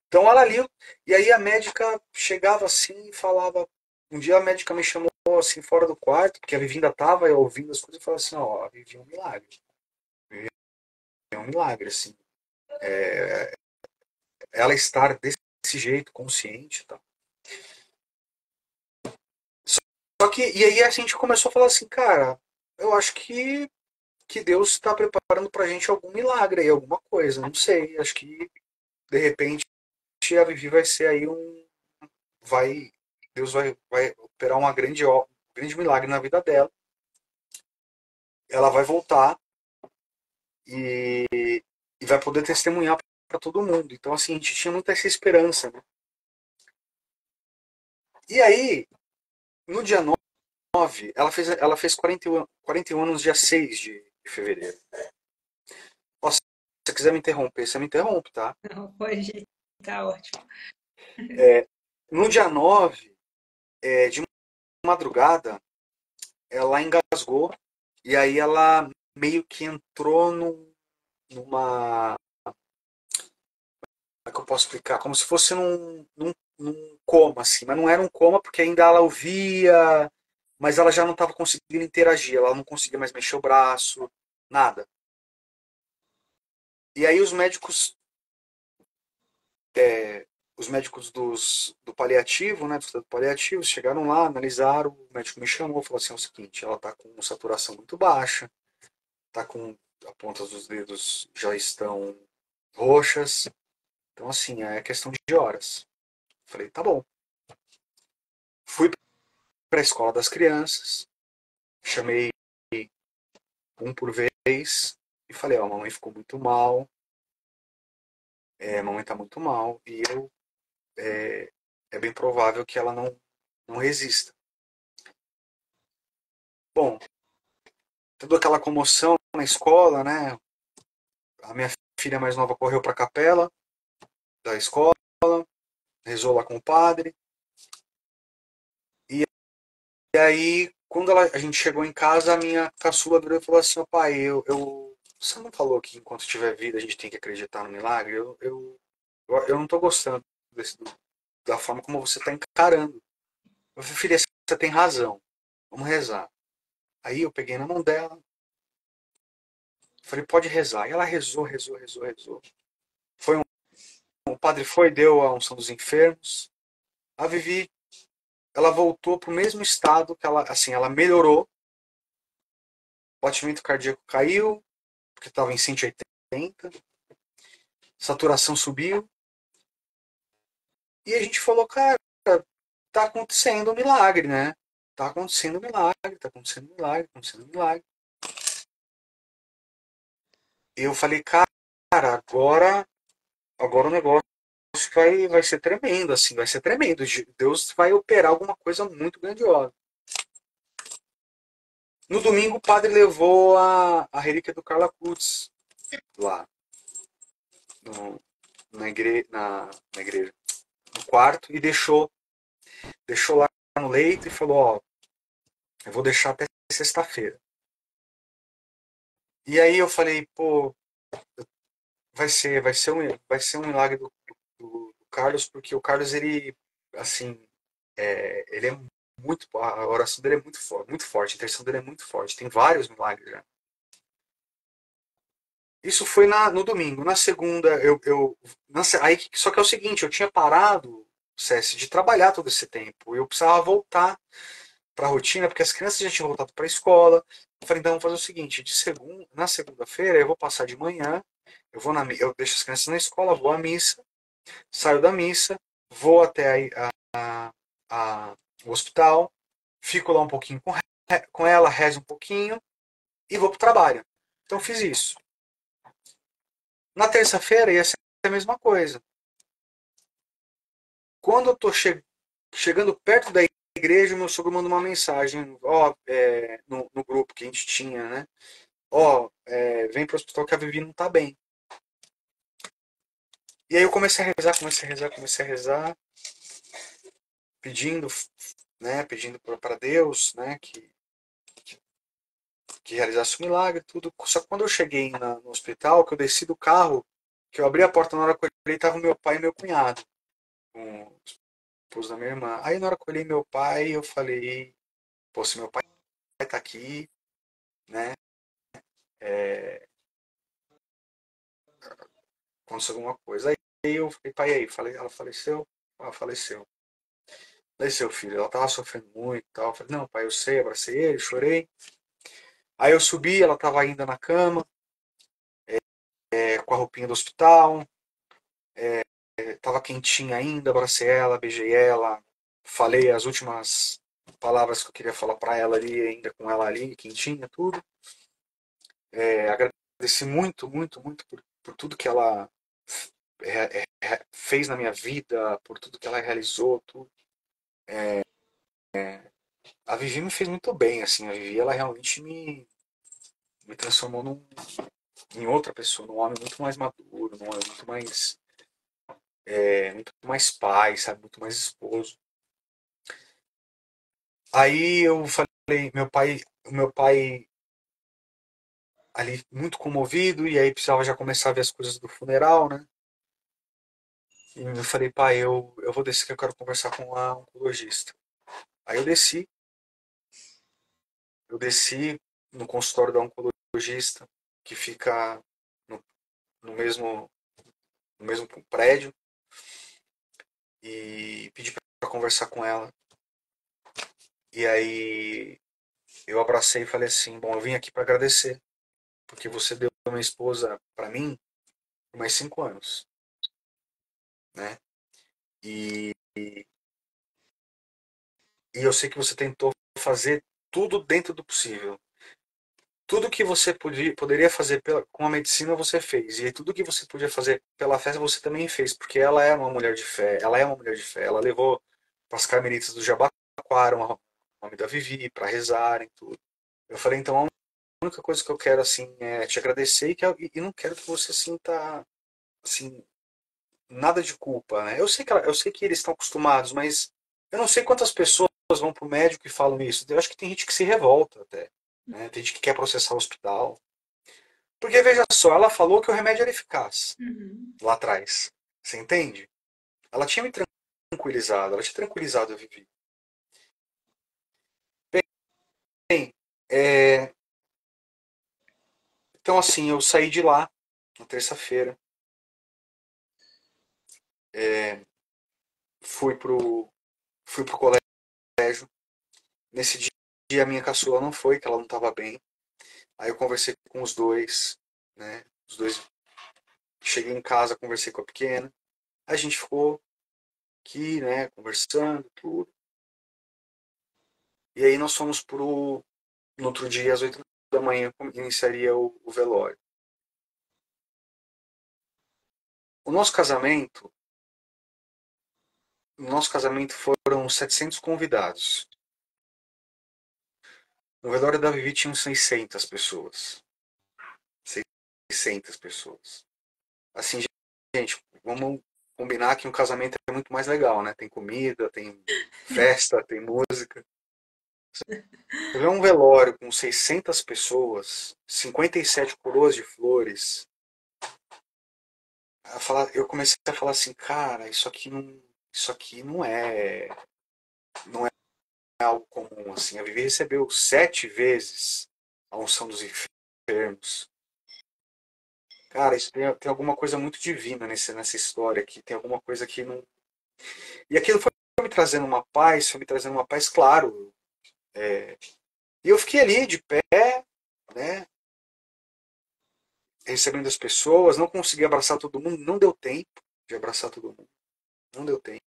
Então, ela ali. E aí, a médica chegava assim e falava. Um dia, a médica me chamou assim, fora do quarto, porque a Vivi ainda estava ouvindo as coisas e falou assim: ó, a Vivi é um milagre. É um milagre, assim. Ela estar desse jeito, consciente e tal. Só que, e aí a gente começou a falar assim, cara, eu acho que Deus está preparando pra gente algum milagre aí, alguma coisa, não sei. Acho que, de repente, a Vivi vai ser aí vai, Deus vai operar um grande milagre na vida dela. Ela vai voltar e, e vai poder testemunhar para todo mundo. Então, assim, a gente tinha muita essa esperança, né? E aí, no dia 9, ela fez 41 anos dia 6 de fevereiro. Ó, se você quiser me interromper, você me interrompe, tá? Não, pode, tá ótimo. No dia 9, de madrugada, ela engasgou e aí ela meio que entrou numa. Como é que eu posso explicar? Como se fosse num coma, assim. Mas não era um coma porque ainda ela ouvia, mas ela já não estava conseguindo interagir, ela não conseguia mais mexer o braço, nada. E aí os médicos do paliativo, né, do paliativo, chegaram lá, analisaram, o médico me chamou, falou assim, é o seguinte, ela está com saturação muito baixa, está com a ponta dos dedos já estão roxas, então assim, é questão de horas. Falei, tá bom. para a escola das crianças, chamei um por vez e falei, ó, a mamãe ficou muito mal, a mamãe está muito mal e é bem provável que ela não resista. Bom, toda aquela comoção na escola, né? A minha filha mais nova correu para a capela da escola, rezou lá com o padre. E aí, quando a gente chegou em casa, a minha caçula virou e falou assim, ó pai, você não falou que enquanto tiver vida a gente tem que acreditar no milagre? Eu não estou gostando da forma como você está encarando. Eu falei, filha, você tem razão, vamos rezar. Aí eu peguei na mão dela, falei, pode rezar. E ela rezou, rezou, rezou, rezou. O padre foi, deu a unção dos enfermos. A Vivi, ela voltou para o mesmo estado que ela, assim, ela melhorou. O batimento cardíaco caiu, porque estava em 180. Saturação subiu. E a gente falou, cara, tá acontecendo um milagre, né? Tá acontecendo um milagre, tá acontecendo um milagre, tá acontecendo um milagre. E eu falei, cara, agora o negócio vai ser tremendo, assim, vai ser tremendo. Deus vai operar alguma coisa muito grandiosa. No domingo, o padre levou a relíquia do Carla Cutz lá, no, na igreja, no quarto, e deixou lá no leito e falou, ó, eu vou deixar até sexta-feira. E aí eu falei, pô, vai ser um milagre do Carlos, porque o Carlos, ele, assim, ele é muito, a oração dele é muito forte, a intenção dele é muito forte, tem vários milagres já. Isso foi no domingo. Na segunda, aí, só que é o seguinte, eu tinha parado, César, de trabalhar todo esse tempo. Eu precisava voltar para a rotina, porque as crianças já tinham voltado para a escola. Eu falei, então vamos fazer o seguinte, na segunda-feira eu vou passar de manhã, eu deixo as crianças na escola, vou à missa, saio da missa, vou até o hospital, fico lá um pouquinho com ela, rezo um pouquinho e vou para o trabalho. Então fiz isso. Na terça-feira ia ser a mesma coisa. Quando eu estou chegando perto da igreja, meu sogro manda uma mensagem, no grupo que a gente tinha, né? Vem para o hospital que a Vivi não está bem. E aí eu comecei a rezar, comecei a rezar, pedindo, né, pedindo para Deus, né, que realizasse o milagre, tudo. Só que quando eu cheguei no hospital, que eu desci do carro, que eu abri a porta, na hora que eu olhei, tava meu pai e meu cunhado, com o esposo da minha irmã. Aí na hora que eu olhei meu pai, eu falei, pô, se meu pai tá aqui, né, é, aconteceu alguma coisa. Aí eu falei, pai, aí, ela faleceu? Ela faleceu. Daí seu filho, ela tava sofrendo muito e tal. Eu falei, não, pai, eu sei, abracei ele, chorei. Aí eu subi, ela tava ainda na cama, com a roupinha do hospital, tava quentinha ainda, abracei ela, beijei ela, falei as últimas palavras que eu queria falar para ela ali, ainda com ela ali, quentinha, tudo. Agradeci muito, muito, muito por tudo que ela fez na minha vida, por tudo que ela realizou, tudo. A Vivi me fez muito bem, assim, a Vivi, ela realmente me transformou em outra pessoa, num homem muito mais maduro, num homem muito mais pai, sabe, muito mais esposo. Aí eu falei, o meu pai ali muito comovido, e aí precisava já começar a ver as coisas do funeral, né? E eu falei, pai, eu vou descer que eu quero conversar com a oncologista. Aí eu desci no consultório da oncologista, que fica no, no mesmo, no mesmo prédio, e pedi para conversar com ela. E aí eu abracei e falei assim, bom, eu vim aqui para agradecer, porque você deu uma esposa para mim por mais 5 anos, né? E E eu sei que você tentou fazer tudo dentro do possível. Tudo que você poderia fazer com a medicina você fez. E tudo que você podia fazer pela fé você também fez. Porque ela é uma mulher de fé. Ela é uma mulher de fé. Ela levou para as carmelitas do Jabaquara o nome da Vivi para rezarem tudo. Eu falei, então a única coisa que eu quero assim é te agradecer e não quero que você sinta assim nada de culpa, né? Eu sei que eles estão acostumados, mas eu não sei quantas pessoas vão pro médico e falam isso. Eu acho que tem gente que se revolta até, né? Tem gente que quer processar o hospital. Porque veja só, ela falou que o remédio era eficaz Uhum. lá atrás. Você entende? Ela tinha me tranquilizado, ela tinha tranquilizado a Vivi. Bem, então assim, eu saí de lá na terça-feira, é, fui pro fui pro colégio. Nesse dia a minha caçula não foi, que ela não estava bem. Aí eu conversei com os dois, né? Os dois. Cheguei em casa, conversei com a pequena. A gente ficou aqui, né? Conversando, tudo. E aí nós fomos no outro dia, às 8 da manhã, iniciaria o velório. O nosso casamento, no nosso casamento foram 700 convidados. No velório da Vivi tinham 600 pessoas. 600 pessoas. Assim, gente, vamos combinar que um casamento é muito mais legal, né? Tem comida, tem festa, tem música. Você vê um velório com 600 pessoas, 57 coroas de flores. Eu comecei a falar assim, cara, isso aqui não é algo comum. Assim, a Vivi recebeu 7 vezes a unção dos enfermos. Cara, isso tem alguma coisa muito divina nessa história aqui. Tem alguma coisa que não. E aquilo foi me trazendo uma paz, foi me trazendo uma paz, claro. E eu fiquei ali de pé, né? Recebendo as pessoas, não consegui abraçar todo mundo, não deu tempo de abraçar todo mundo, não deu tempo.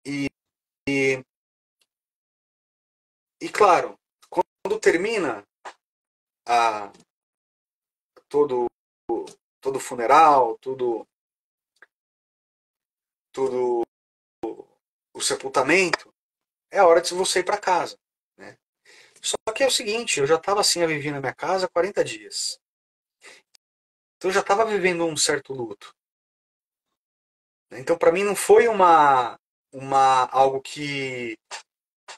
E, e, e claro, quando termina a, todo, todo funeral, tudo o sepultamento, é a hora de você ir para casa. Né? Só que é o seguinte, eu já estava assim a viver na minha casa há 40 dias. Então eu já estava vivendo um certo luto. Né? Então para mim não foi algo que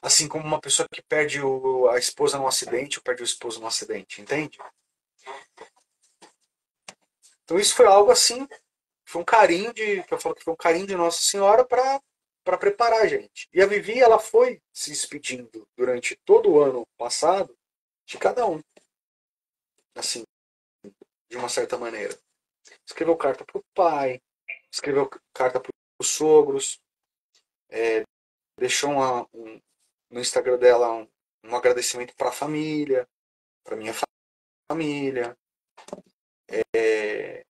assim como uma pessoa que perde a esposa num acidente ou perde o esposo num acidente, entende? Então isso foi algo assim, foi um carinho que eu falo que foi um carinho de Nossa Senhora para preparar a gente. E a Vivi, ela foi se despedindo durante todo o ano passado de cada um, assim, de uma certa maneira. Escreveu carta pro pai, escreveu carta para os sogros, deixou no Instagram dela um agradecimento para a família, para minha família, é,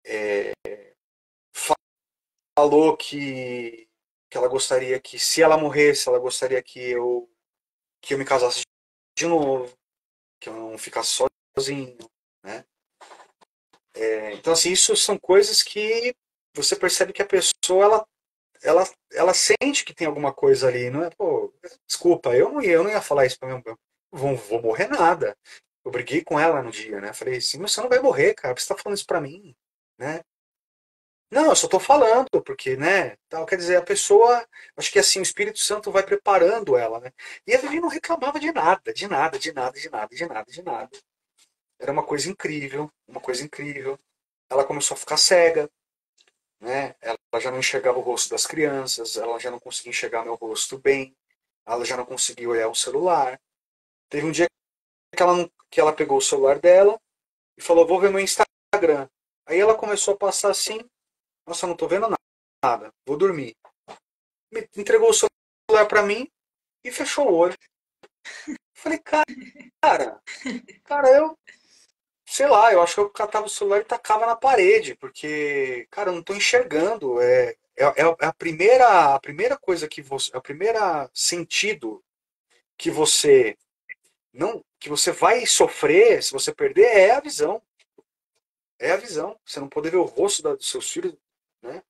é, falou que ela gostaria que, se ela morresse, ela gostaria que eu me casasse de novo, que eu não ficasse sozinho, né? Então, assim, isso são coisas que você percebe que a pessoa, ela sente que tem alguma coisa ali, não é? Pô, desculpa, eu não ia falar isso pra mim, vou morrer nada. Eu briguei com ela no dia, né? Falei assim, mas você não vai morrer, cara, você tá falando isso pra mim, né? Não, eu só estou falando, porque, né, tal, quer dizer, a pessoa, acho que assim, o Espírito Santo vai preparando ela, né? E a Vivi não reclamava de nada, de nada, de nada, de nada, de nada, de nada. Era uma coisa incrível, uma coisa incrível. Ela começou a ficar cega, né? Ela já não enxergava o rosto das crianças, ela já não conseguia enxergar meu rosto bem, ela já não conseguia olhar o celular. Teve um dia que ela pegou o celular dela e falou, vou ver meu Instagram. Aí ela começou a passar assim, nossa, eu não tô vendo nada, vou dormir. Entregou o celular para mim e fechou o olho. Falei, cara, eu, sei lá, eu acho que eu catava o celular e tacava na parede, porque, cara, eu não tô enxergando. é a primeira coisa que você, a primeira sentido que você não, que você vai sofrer se você perder é a visão. É a visão. Você não poder ver o rosto dos seus filhos, né?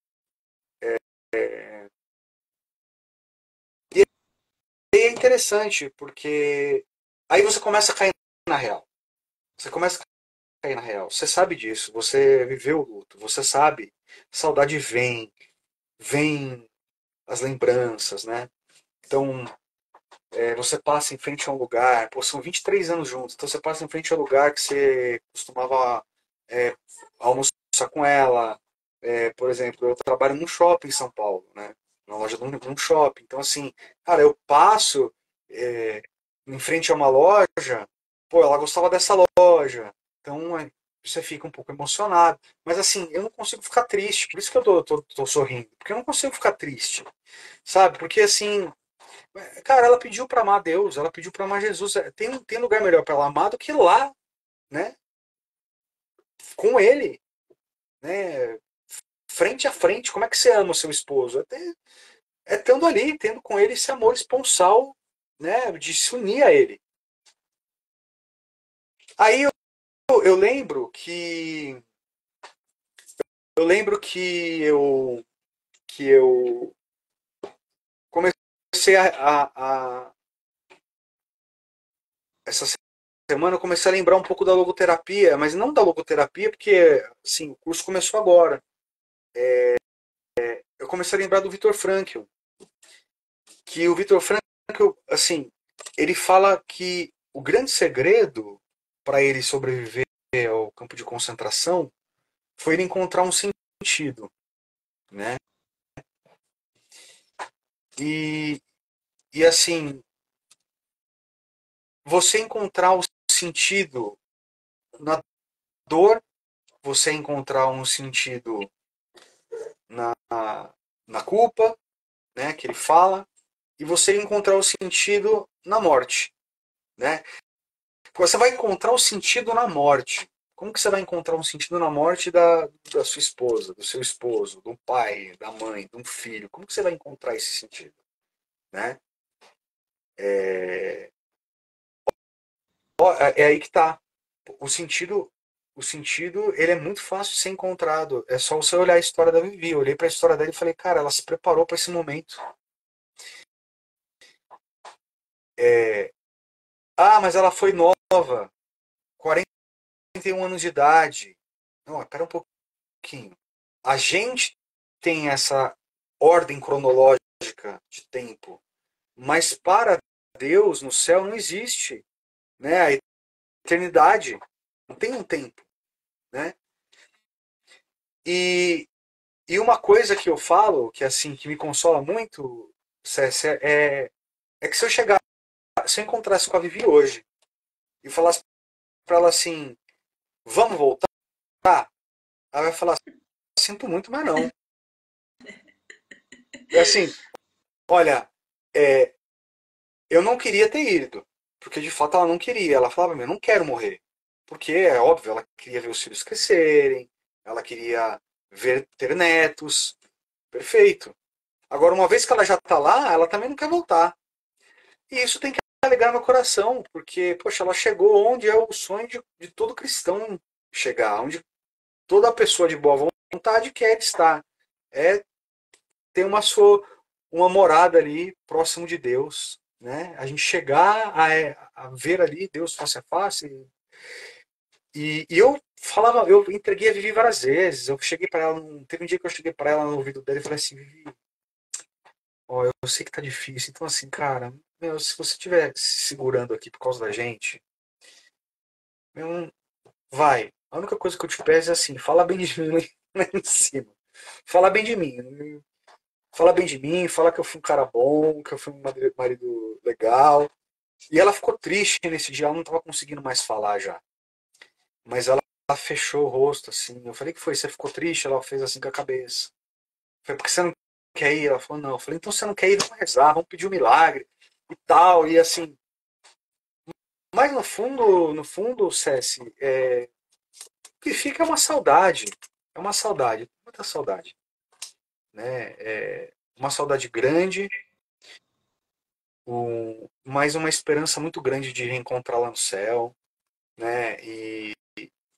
E é interessante, porque aí você começa a cair na real. Você começa a cair na real. Você sabe disso, você viveu o luto, você sabe. Saudade vem, vem as lembranças, né? Então, você passa em frente a um lugar, pô, são 23 anos juntos, então você passa em frente a um lugar que você costumava é, almoçar com ela. Por exemplo, eu trabalho num shopping em São Paulo, né? Na loja de um shopping. Então, assim, cara, eu passo é, em frente a uma loja, pô, ela gostava dessa loja. Então, você fica um pouco emocionado. Mas, assim, eu não consigo ficar triste. Por isso que eu tô sorrindo. Porque eu não consigo ficar triste, sabe? Porque, assim, cara, ela pediu para amar Deus, ela pediu para amar Jesus. Tem lugar melhor para ela amar do que lá, né? Com ele, né? Frente a frente. Como é que você ama o seu esposo? Estando ali, tendo com ele esse amor esponsal, né? De se unir a ele. Aí eu lembro que eu lembro que eu comecei essa semana eu comecei a lembrar um pouco da logoterapia, mas não da logoterapia porque assim, o curso começou agora. Eu comecei a lembrar do Viktor Frankl, que o Viktor Frankl, assim, ele fala que o grande segredo para ele sobreviver ao campo de concentração foi ele encontrar um sentido, né? E, e assim, você encontrar o sentido na dor, você encontrar um sentido na, na culpa, né, que ele fala, e você encontrar o sentido na morte, né? Você vai encontrar o sentido na morte. Como que você vai encontrar um sentido na morte da sua esposa, do seu esposo, do pai, da mãe, de um filho? Como que você vai encontrar esse sentido, né? É, é aí que tá. O sentido, o sentido, ele é muito fácil de ser encontrado. É só você olhar a história da Vivi. Eu olhei para a história dela e falei, cara, ela se preparou para esse momento. É, mas ela foi nova, 41 anos de idade. Não, espera um pouquinho. A gente tem essa ordem cronológica de tempo, mas para Deus no céu não existe, né? A eternidade não tem um tempo, né? E, e uma coisa que eu falo, que assim, que me consola muito, Céssia, é que se eu encontrasse com a Vivi hoje e falasse para ela assim, vamos voltar, ela vai falar, sinto muito, mas não. É assim, olha, é, eu não queria ter ido, porque de fato ela não queria. Ela falava, eu não quero morrer. Porque é óbvio, ela queria ver os filhos crescerem, ela queria ver ter netos. Perfeito. Agora, uma vez que ela já está lá, ela também não quer voltar. E isso tem que alegar no coração, porque, poxa, ela chegou onde é o sonho de todo cristão chegar, onde toda pessoa de boa vontade quer estar. É ter uma morada ali próximo de Deus, né? A gente chegar a ver ali Deus face a face. E eu falava, eu entreguei a Vivi várias vezes. Eu cheguei para ela, teve um dia que eu cheguei para ela no ouvido dela e falei assim, Vivi, ó, eu sei que tá difícil, então assim, cara, meu, se você estiver se segurando aqui por causa da gente, meu, vai. A única coisa que eu te peço é assim, fala bem de mim lá em cima. Fala bem de mim. Fala bem de mim, fala que eu fui um cara bom, que eu fui um marido legal. E ela ficou triste nesse dia, ela não estava conseguindo mais falar já. Mas ela fechou o rosto, assim. Eu falei, que foi? Você ficou triste? Ela fez assim com a cabeça. Foi porque você não quer ir? Ela falou, não. Eu falei, então você não quer ir, vamos rezar, vamos pedir um milagre e tal. E assim. Mas no fundo, Ceci, o que fica é uma saudade. É uma saudade, muita saudade. né? Uma saudade grande, mais uma esperança muito grande de reencontrá-la no céu, né? E,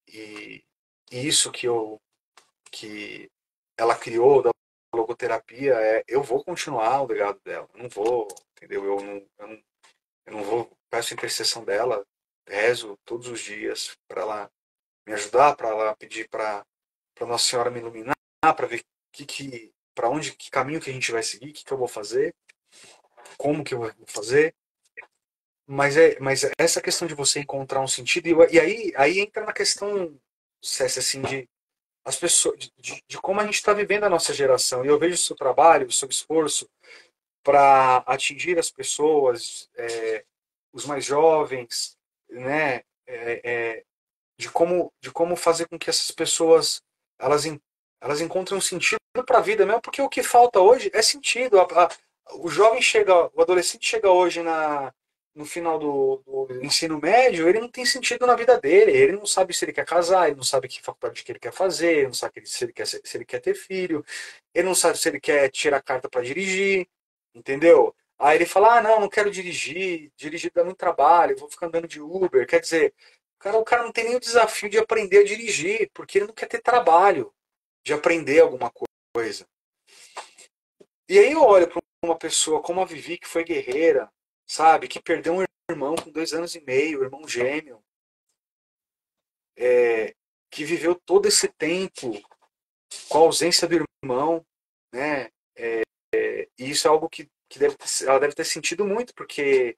e isso que ela criou da logoterapia eu vou continuar o legado dela, eu não vou, entendeu? Eu não vou, peço intercessão dela, rezo todos os dias para ela me ajudar, para ela pedir para Nossa Senhora me iluminar, para ver para onde, que caminho que a gente vai seguir, o que eu vou fazer, como que eu vou fazer. Mas essa questão de você encontrar um sentido, e aí entra na questão, César, assim, de as pessoas, de como a gente está vivendo a nossa geração. E eu vejo o seu trabalho, o seu esforço para atingir as pessoas, os mais jovens, né? De como fazer com que essas pessoas elas, elas encontrem um sentido para a vida mesmo, porque o que falta hoje é sentido. O jovem chega, o adolescente chega hoje no final do ensino médio, ele não tem sentido na vida dele, ele não sabe se ele quer casar, ele não sabe que faculdade que ele quer fazer, ele não sabe se ele quer ter filho, ele não sabe se ele quer tirar carta para dirigir, entendeu? Aí ele fala, não, não quero dirigir dá muito trabalho, vou ficar andando de Uber, quer dizer, o cara não tem nem o desafio de aprender a dirigir, porque ele não quer ter trabalho de aprender alguma coisa. E aí eu olho para uma pessoa como a Vivi, que foi guerreira, sabe? Que perdeu um irmão com 2 anos e meio, um irmão gêmeo, que viveu todo esse tempo com a ausência do irmão, né? E isso é algo que ela deve ter sentido muito, porque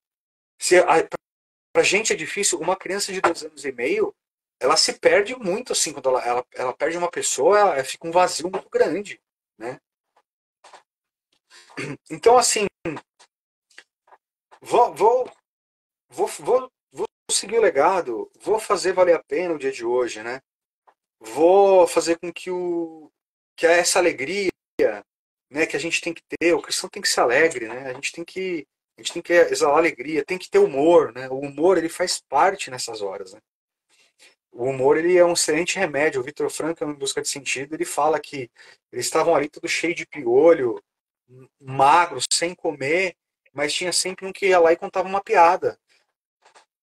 se pra gente é difícil, uma criança de 2 anos e meio, ela se perde muito, assim, quando ela perde uma pessoa, ela fica um vazio muito grande, né? Então, assim, vou, vou, vou seguir o legado, vou fazer valer a pena o dia de hoje, né? Vou fazer com que essa alegria, né, que a gente tem que ter, o cristão tem que ser alegre, né? A gente tem que exalar alegria, tem que ter humor, né? O humor, ele faz parte nessas horas, né? O humor, ele é um excelente remédio. O Vitor Frankl, em Busca de Sentido, ele fala que eles estavam ali tudo cheio de piolho, magros, sem comer, mas tinha sempre um que ia lá e contava uma piada,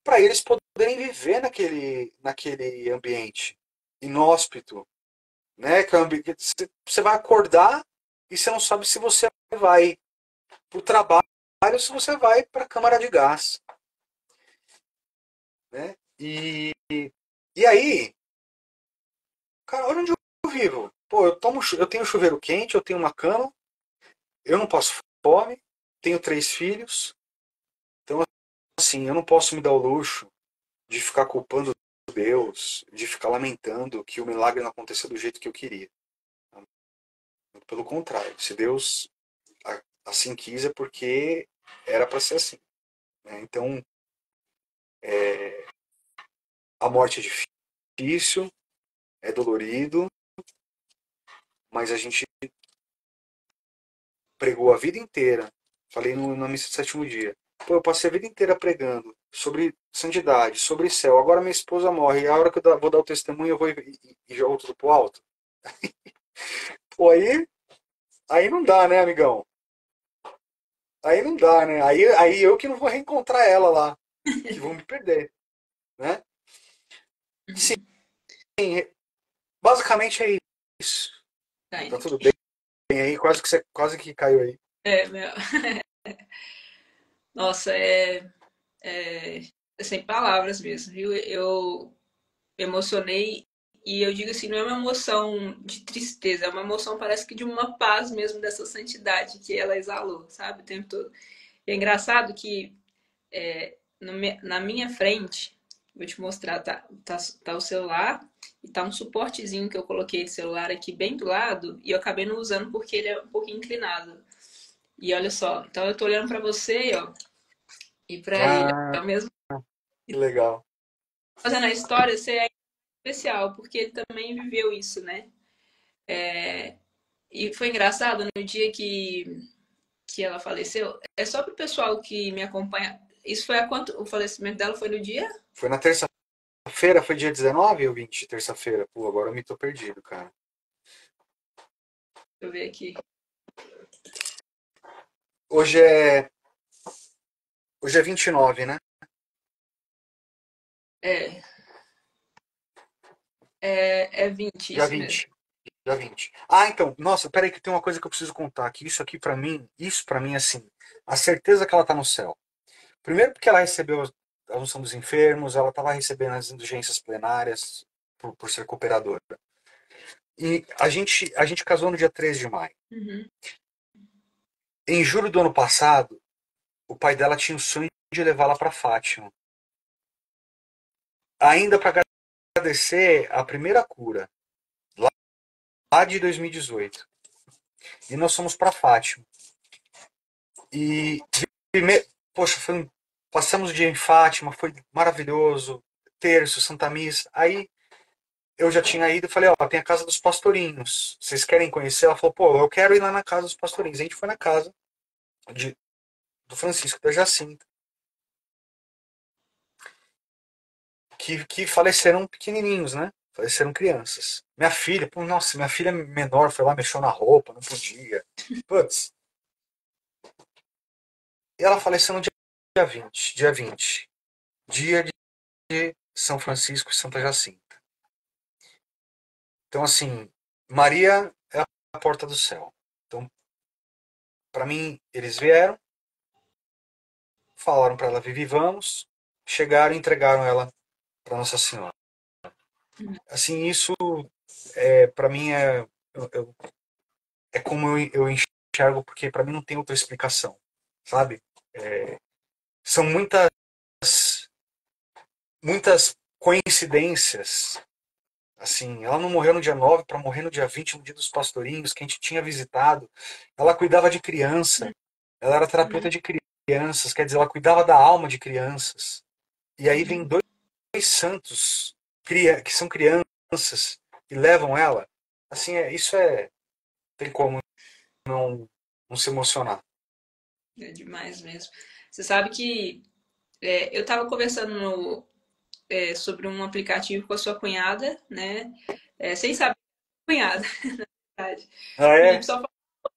para eles poderem viver naquele ambiente inóspito, né? Você vai acordar e você não sabe se você vai para o trabalho ou se você vai para a câmara de gás, né? E aí, cara, olha onde eu vivo. Pô, eu tenho chuveiro quente, eu tenho uma cama, eu não passo fome, tenho 3 filhos, então assim, eu não posso me dar o luxo de ficar culpando Deus, de ficar lamentando que o milagre não aconteceu do jeito que eu queria. Pelo contrário, se Deus assim quis é porque era para ser assim, né? Então, a morte é difícil, é dolorido, mas a gente pregou a vida inteira. Falei na missa do sétimo dia. Pô, eu passei a vida inteira pregando sobre santidade, sobre céu. Agora minha esposa morre. E a hora que eu vou dar o testemunho, eu vou e jogo tudo pro alto. Pô, aí não dá, né, amigão? Aí não dá, né? Aí eu que não vou reencontrar ela lá, que vou me perder, né? Sim, basicamente é isso. Tá indo Tá tudo aqui. bem aí, quase que caiu aí. Meu. Nossa, é sem palavras mesmo, viu? Eu me emocionei e eu digo assim, não é uma emoção de tristeza, é uma emoção parece que de uma paz mesmo dessa santidade que ela exalou, sabe, o tempo todo. E é engraçado que na minha frente, vou te mostrar, tá o celular e tá um suportezinho que eu coloquei esse celular aqui bem do lado e eu acabei não usando porque ele é um pouquinho inclinado. E olha só, então eu tô olhando pra você, ó, e pra ele Ah, ao mesmo que legal. fazendo a história ser especial, porque ele também viveu isso, né? E foi engraçado no dia que ela faleceu. É só pro pessoal que me acompanha. Isso foi a quanto? O falecimento dela foi no dia? Foi na terça-feira, foi dia 19 ou 20, terça-feira? Pô, agora eu me tô perdido, cara. Deixa eu ver aqui. Hoje é, hoje é 29, né? É, é 20, Dia isso mesmo. 20. Dia 20. Ah, então, nossa, peraí que tem uma coisa que eu preciso contar aqui. Isso aqui pra mim, assim, a certeza que ela tá no céu. Primeiro porque ela recebeu a unção dos enfermos, ela estava recebendo as indulgências plenárias por ser cooperadora. E a gente casou no dia 13 de maio. Uhum. Em julho do ano passado, o pai dela tinha o sonho de levá-la para Fátima. Ainda para agradecer a primeira cura, lá de 2018. E nós fomos para Fátima. E, poxa, passamos o dia em Fátima, foi maravilhoso. Terço, Santa Missa. Aí eu já tinha ido e falei, ó, tem a casa dos pastorinhos. Vocês querem conhecer? Ela falou, pô, eu quero ir lá na casa dos pastorinhos. A gente foi na casa de, do Francisco da Jacinta, que faleceram pequenininhos, né? Faleceram crianças. Minha filha, pô, nossa, minha filha menor foi lá, mexeu na roupa, não podia. Putz. E ela faleceu no dia 20, dia de São Francisco e Santa Jacinta. Então, assim, Maria é a porta do céu. Então, para mim, eles vieram, falaram para ela, Vivi, vamos, chegaram e entregaram ela para Nossa Senhora. Assim, isso para mim é como eu enxergo, porque para mim não tem outra explicação, sabe? São muitas coincidências. Assim, ela não morreu no dia 9 para morrer no dia 20 no dia dos pastorinhos, que a gente tinha visitado. Ela cuidava de criança, ela era terapeuta Uhum. de crianças, quer dizer, ela cuidava da alma de crianças. E aí vem dois santos que são crianças e levam ela. Assim, isso tem como não, não se emocionar. É demais mesmo. Você sabe que eu estava conversando sobre um aplicativo com a sua cunhada, né? Sem saber que era cunhada, na verdade. Ah, O Felipe é? só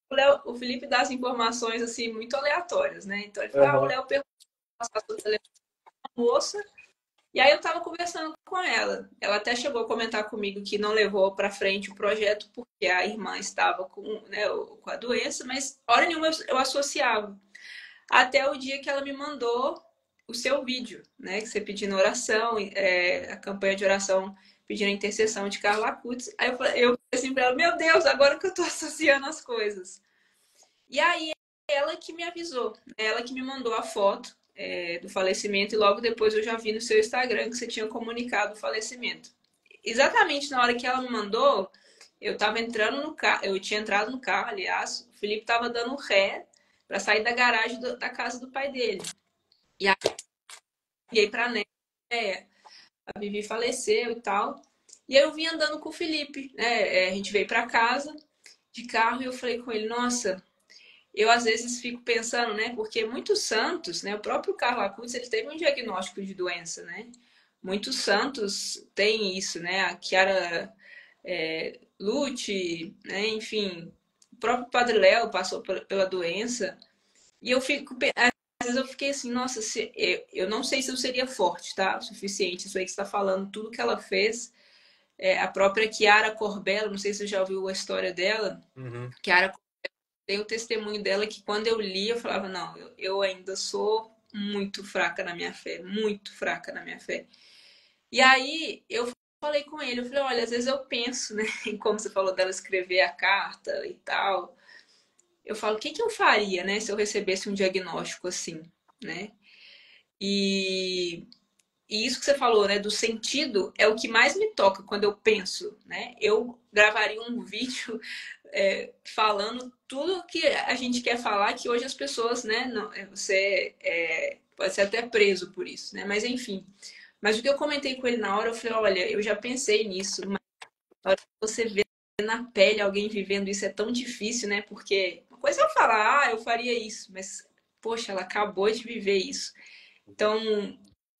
falou, o Felipe dá as informações assim muito aleatórias, né? Então ele falou, o Aham, Léo perguntou se passou o telefone da moça. E aí eu tava conversando com ela. Ela até chegou a comentar comigo que não levou para frente o projeto porque a irmã estava com a doença, mas hora nenhuma eu associava. Até o dia que ela me mandou o seu vídeo, né? Que você pedindo oração, a campanha de oração pedindo a intercessão de Carla Cutts. Aí eu falei assim pra ela, meu Deus, agora que eu tô associando as coisas. E aí ela que me avisou, né? Ela que me mandou a foto do falecimento e logo depois eu já vi no seu Instagram que você tinha comunicado o falecimento. Exatamente na hora que ela me mandou, eu tava entrando no carro, eu tinha entrado no carro, aliás, o Felipe tava dando ré para sair da garagem da casa do pai dele. E aí liguei pra Né, a Vivi faleceu e tal. E aí eu vim andando com o Felipe, né? A gente veio para casa de carro e eu falei com ele, nossa, eu às vezes fico pensando, né? Porque muitos santos, né? O próprio Carlo Acutis, ele teve um diagnóstico de doença, né? Muitos santos têm isso, né? A Chiara Lute, né? Enfim, o próprio Padre Léo passou pela doença. E às vezes eu fiquei assim, nossa, eu não sei se eu seria forte, tá? O suficiente. Isso aí que você está falando, tudo que ela fez. A própria Chiara Corbella, não sei se você já ouviu a história dela. uhum. Chiara tem o testemunho dela que quando eu li, eu falava, não, eu ainda sou muito fraca na minha fé, muito fraca na minha fé. E aí eu falei com ele, eu falei, olha, às vezes eu penso, né, em como você falou dela escrever a carta e tal. Eu falo, o que que eu faria, né, se eu recebesse um diagnóstico assim, né? E, e isso que você falou, né, do sentido, é o que mais me toca quando eu penso, né? Eu gravaria um vídeo falando tudo que a gente quer falar, que hoje as pessoas, né, não, pode ser até preso por isso, né? Mas enfim. Mas o que eu comentei com ele na hora, eu falei, olha, eu já pensei nisso, mas na hora que você vê na pele alguém vivendo isso é tão difícil, né? Porque uma coisa é eu falar, eu faria isso, mas poxa, ela acabou de viver isso. Então,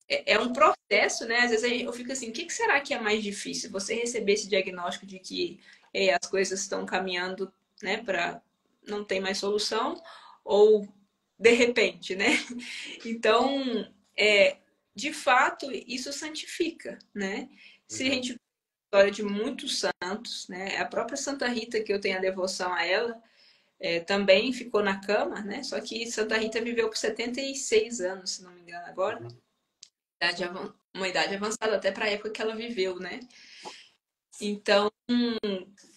é um processo, né? Às vezes eu fico assim, o que será que é mais difícil? Você receber esse diagnóstico de que as coisas estão caminhando, né, para não tem mais solução, ou de repente, né? Então, de fato, isso santifica, né? Se a Uhum. gente história de muitos santos, né? A própria Santa Rita, que eu tenho a devoção a ela, também ficou na cama, né? Só que Santa Rita viveu por 76 anos, se não me engano, agora. Uhum. Uma idade avançada até para a época que ela viveu, né? Então,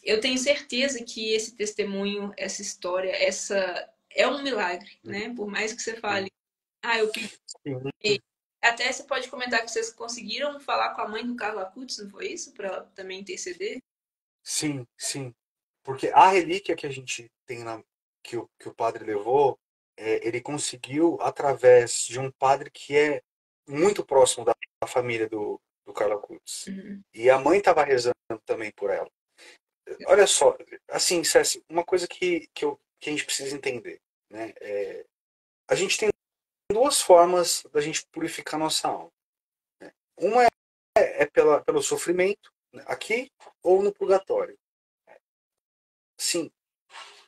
eu tenho certeza que esse testemunho, essa história, essa é um milagre, né? Por mais que você fale, eu pedi. Sim, Até você pode comentar que vocês conseguiram falar com a mãe do Carla Cutts, não foi isso? Para ela também interceder? sim, sim. Porque a relíquia que a gente tem que o padre levou, ele conseguiu através de um padre que é muito próximo da família do Carla Cutts. Uhum. E a mãe estava rezando também por ela. Olha só, assim, César, uma coisa que a gente precisa entender, né? A gente tem duas formas da gente purificar nossa alma. Uma é pelo sofrimento, né, aqui, ou no purgatório. Sim,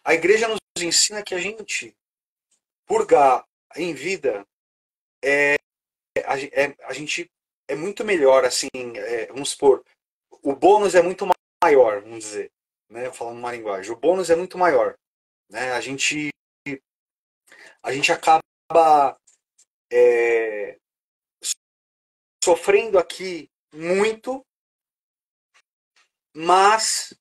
a igreja nos ensina que a gente purgar em vida, a gente é muito melhor, assim, vamos supor, o bônus é muito maior, vamos dizer, né, falando uma linguagem, o bônus é muito maior, né, a gente acaba é, sofrendo aqui muito, mas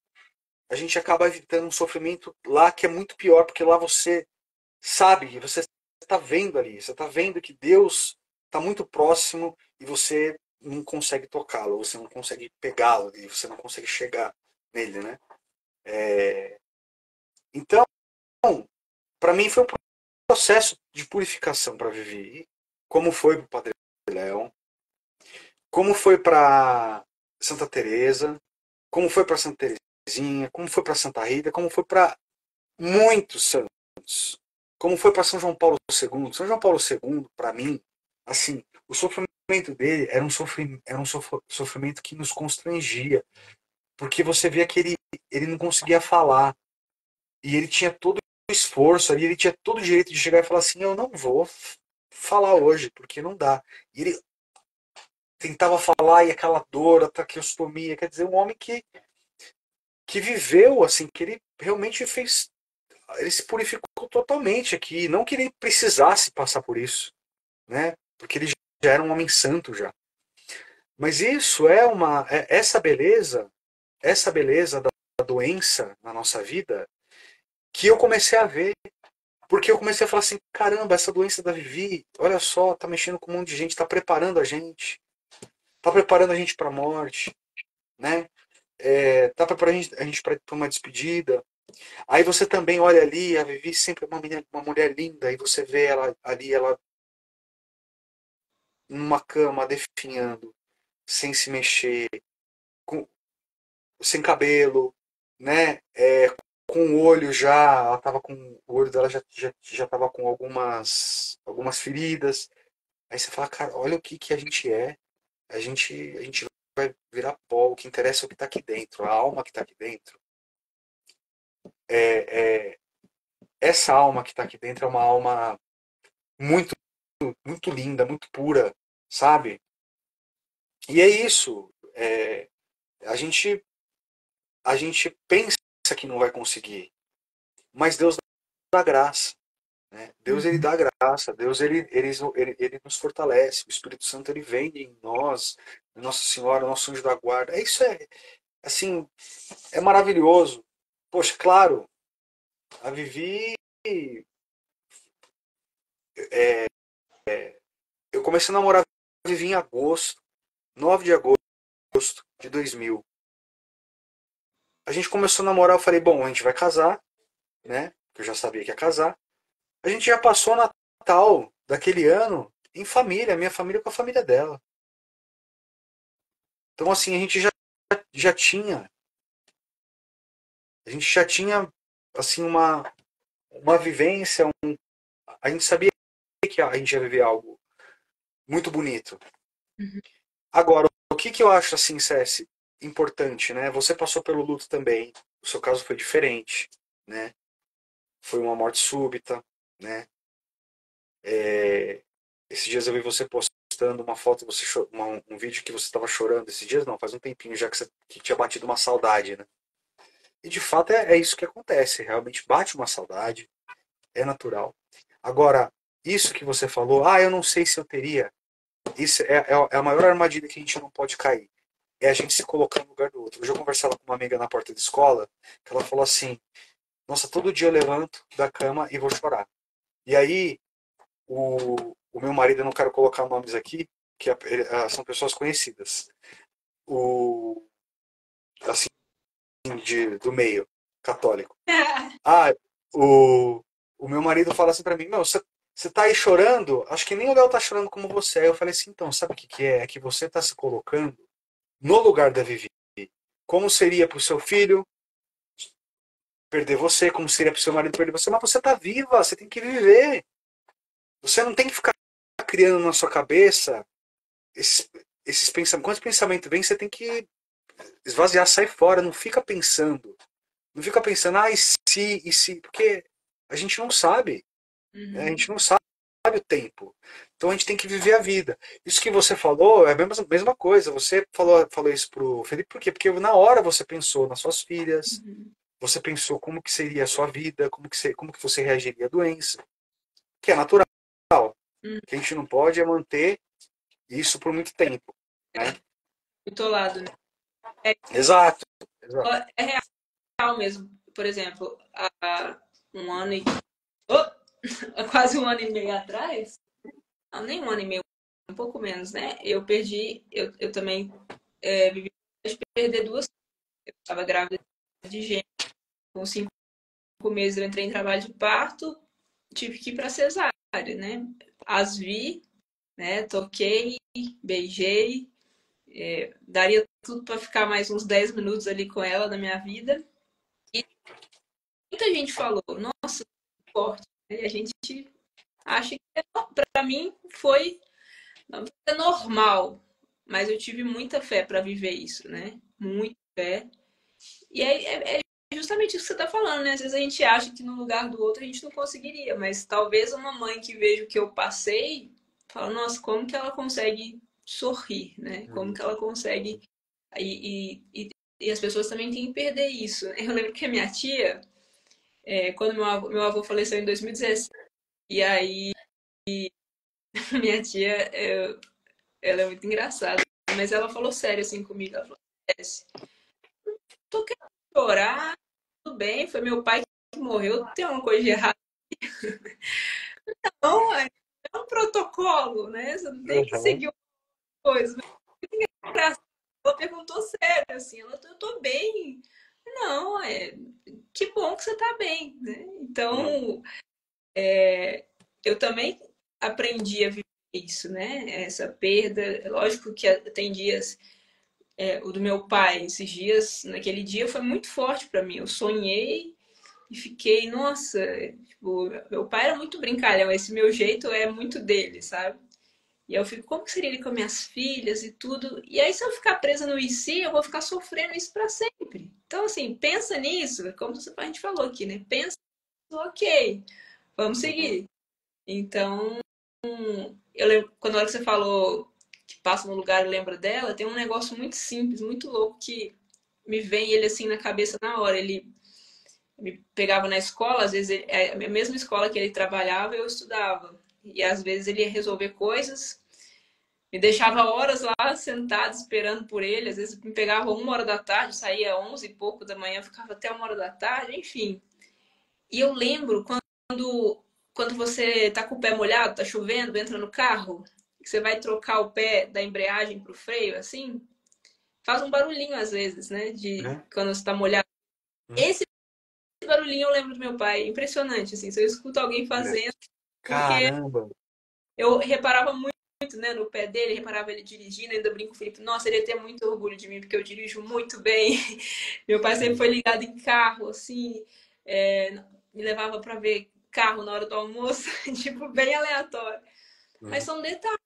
a gente acaba evitando um sofrimento lá que é muito pior, porque lá você sabe, você está vendo ali, você está vendo que Deus está muito próximo e você não consegue tocá-lo, você não consegue pegá-lo e você não consegue chegar nele, né? Então, para mim foi um processo de purificação para viver, como foi para o Padre Léo, como foi para Santa Teresa, como foi para Santa Teresinha, como foi para Santa Rita, como foi para muitos santos, como foi para São João Paulo II. São João Paulo II, para mim, assim, o sofrimento dele era um sofrimento que nos constrangia, porque você via que ele não conseguia falar, e ele tinha todo o esforço ali, ele tinha todo o direito de chegar e falar assim, eu não vou falar hoje, porque não dá. E ele tentava falar e aquela dor, a traqueostomia, quer dizer, um homem que viveu, assim, que ele realmente fez, ele se purificou totalmente aqui, não que ele precisasse passar por isso, né? Porque ele já era um homem santo já. Mas isso essa beleza da doença na nossa vida, que eu comecei a ver, porque eu comecei a falar assim, caramba, essa doença da Vivi, olha só, tá mexendo com um monte de gente, tá preparando a gente para a morte, né? Tá preparando a gente para uma despedida. Aí você também olha ali, a Vivi sempre é uma mulher linda, e você vê ela ali, ela numa cama, definhando, sem se mexer, com, sem cabelo, né? Com o olho já, ela tava com o olho dela já tava com algumas feridas. Aí você fala, cara, olha o que a gente é. A gente vai virar pó. O que interessa é o que está aqui dentro, a alma que está aqui dentro. É, essa alma que está aqui dentro é uma alma muito, muito linda, muito pura, sabe? E é isso. A gente, a gente pensa que não vai conseguir, mas Deus dá graça. Né? Deus ele dá graça, Deus ele nos fortalece, o Espírito Santo ele vem em nós, Nossa Senhora, nosso anjo da guarda. Isso assim, é maravilhoso. Poxa, claro, a Vivi, eu comecei a namorar a Vivi em agosto, 9 de agosto de 2000. A gente começou a namorar, eu falei, bom, a gente vai casar, né? Que eu já sabia que ia casar. A gente já passou o Natal daquele ano em família, minha família com a família dela. Então, assim, já tinha, a gente já tinha, assim, uma vivência, a gente sabia que a gente ia viver algo muito bonito. Uhum. Agora, o que eu acho, assim, César, importante, né? Você passou pelo luto também, o seu caso foi diferente, né? Foi uma morte súbita, né? É, esses dias eu vi você postando uma foto, um vídeo que você estava chorando. Esses dias não, faz um tempinho já que tinha batido uma saudade, né? E de fato é isso que acontece. Realmente bate uma saudade, é natural. Agora, isso que você falou, eu não sei se eu teria. Isso é a maior armadilha que a gente não pode cair. É a gente se colocar no lugar do outro. Hoje eu conversava com uma amiga na porta da escola, que ela falou assim: Nossa, todo dia eu levanto da cama e vou chorar. E aí, o meu marido, eu não quero colocar nomes aqui, que são pessoas conhecidas. O, assim, do meio católico. Ah, o meu marido fala assim pra mim: Meu, você tá aí chorando? Acho que nem o Léo tá chorando como você. Aí eu falei assim: Então, sabe o que que é? É que você tá se colocando no lugar da Vivi. Como seria pro seu filho perder você, como seria pro seu marido perder você, mas você tá viva, você tem que viver. Você não tem que ficar criando na sua cabeça esses, esses pensamentos. Quando esse pensamento vem, você tem que esvaziar, sair fora, não fica pensando. Não fica pensando, e se, porque a gente não sabe, né? A Uhum. gente não sabe o tempo. Então a gente tem que viver a vida. Isso que você falou é a mesma coisa. Você falou isso pro Felipe, por quê? Porque na hora você pensou nas suas filhas, Uhum. você pensou como que seria a sua vida, como que você reagiria à doença, que é natural. Uhum. O que a gente não pode é manter isso por muito tempo, né? Bitolado, né? É, Exato, exato. é real mesmo. Por exemplo, há um ano e... Oh! Há quase um ano e meio atrás, não, nem um ano e meio, um pouco menos, né? Eu também vivi de perder duas. Eu estava grávida de gêmeos, com 5 meses eu entrei em trabalho de parto, tive que ir para cesárea, né? As vi, né? Toquei, beijei, daria tudo para ficar mais uns 10 minutos ali com ela na minha vida. E muita gente falou, nossa, forte. Né? E a gente acha que, para mim, foi normal, mas eu tive muita fé para viver isso, né? Muita fé. E é justamente isso que você está falando, né? Às vezes a gente acha que no lugar do outro a gente não conseguiria, mas talvez uma mãe que veja o que eu passei, fala, nossa, como que ela consegue sorrir, né? Como que ela consegue. E as pessoas também têm que perder isso. Eu lembro que a minha tia, quando meu avô faleceu em 2017, e aí minha tia, ela é muito engraçada, mas ela falou sério assim comigo. Ela falou, tô querendo chorar, tudo bem, foi meu pai que morreu, tem uma coisa de errado. Não, é um protocolo, né? Você não tem que Uhum. seguir uma coisa. Mas ela perguntou sério, assim, eu tô bem. Não, que bom que você tá bem, né? Uhum. Então, eu também aprendi a viver isso, né? Essa perda. Lógico que tem dias, o do meu pai, esses dias, naquele dia foi muito forte para mim. Eu sonhei e fiquei, nossa, tipo, meu pai era muito brincalhão, esse meu jeito é muito dele, sabe? E eu fico, como que seria ele com minhas filhas e tudo? E aí, se eu ficar presa no IC, eu vou ficar sofrendo isso para sempre. Então, assim, pensa nisso, como a gente falou aqui, né? Pensa, ok, vamos Uhum. seguir. Então, eu lembro, quando a hora que você falou que passa no lugar e lembra dela, tem um negócio muito simples, muito louco que me vem ele assim na cabeça na hora. Ele me pegava na escola, às vezes a mesma escola que ele trabalhava, eu estudava. E às vezes ele ia resolver coisas, me deixava horas lá sentado esperando por ele, às vezes me pegava 1 hora da tarde, saía 11 e pouco da manhã, ficava até 1 hora da tarde, enfim. E eu lembro quando você tá com o pé molhado, tá chovendo, entra no carro, que você vai trocar o pé da embreagem pro freio, assim, faz um barulhinho às vezes, né? De Uhum. quando você tá molhado. Uhum. Esse barulhinho eu lembro do meu pai, impressionante, assim, se eu escuto alguém É. fazendo, porque Caramba. eu reparava muito, né, no pé dele, reparava ele dirigindo, ainda brinco com o Felipe, nossa, ele ia ter muito orgulho de mim, porque eu dirijo muito bem. Meu pai sempre Uhum. foi ligado em carro, assim, é, me levava para ver carro na hora do almoço, tipo, bem aleatório. Mas Uhum. são detalhes,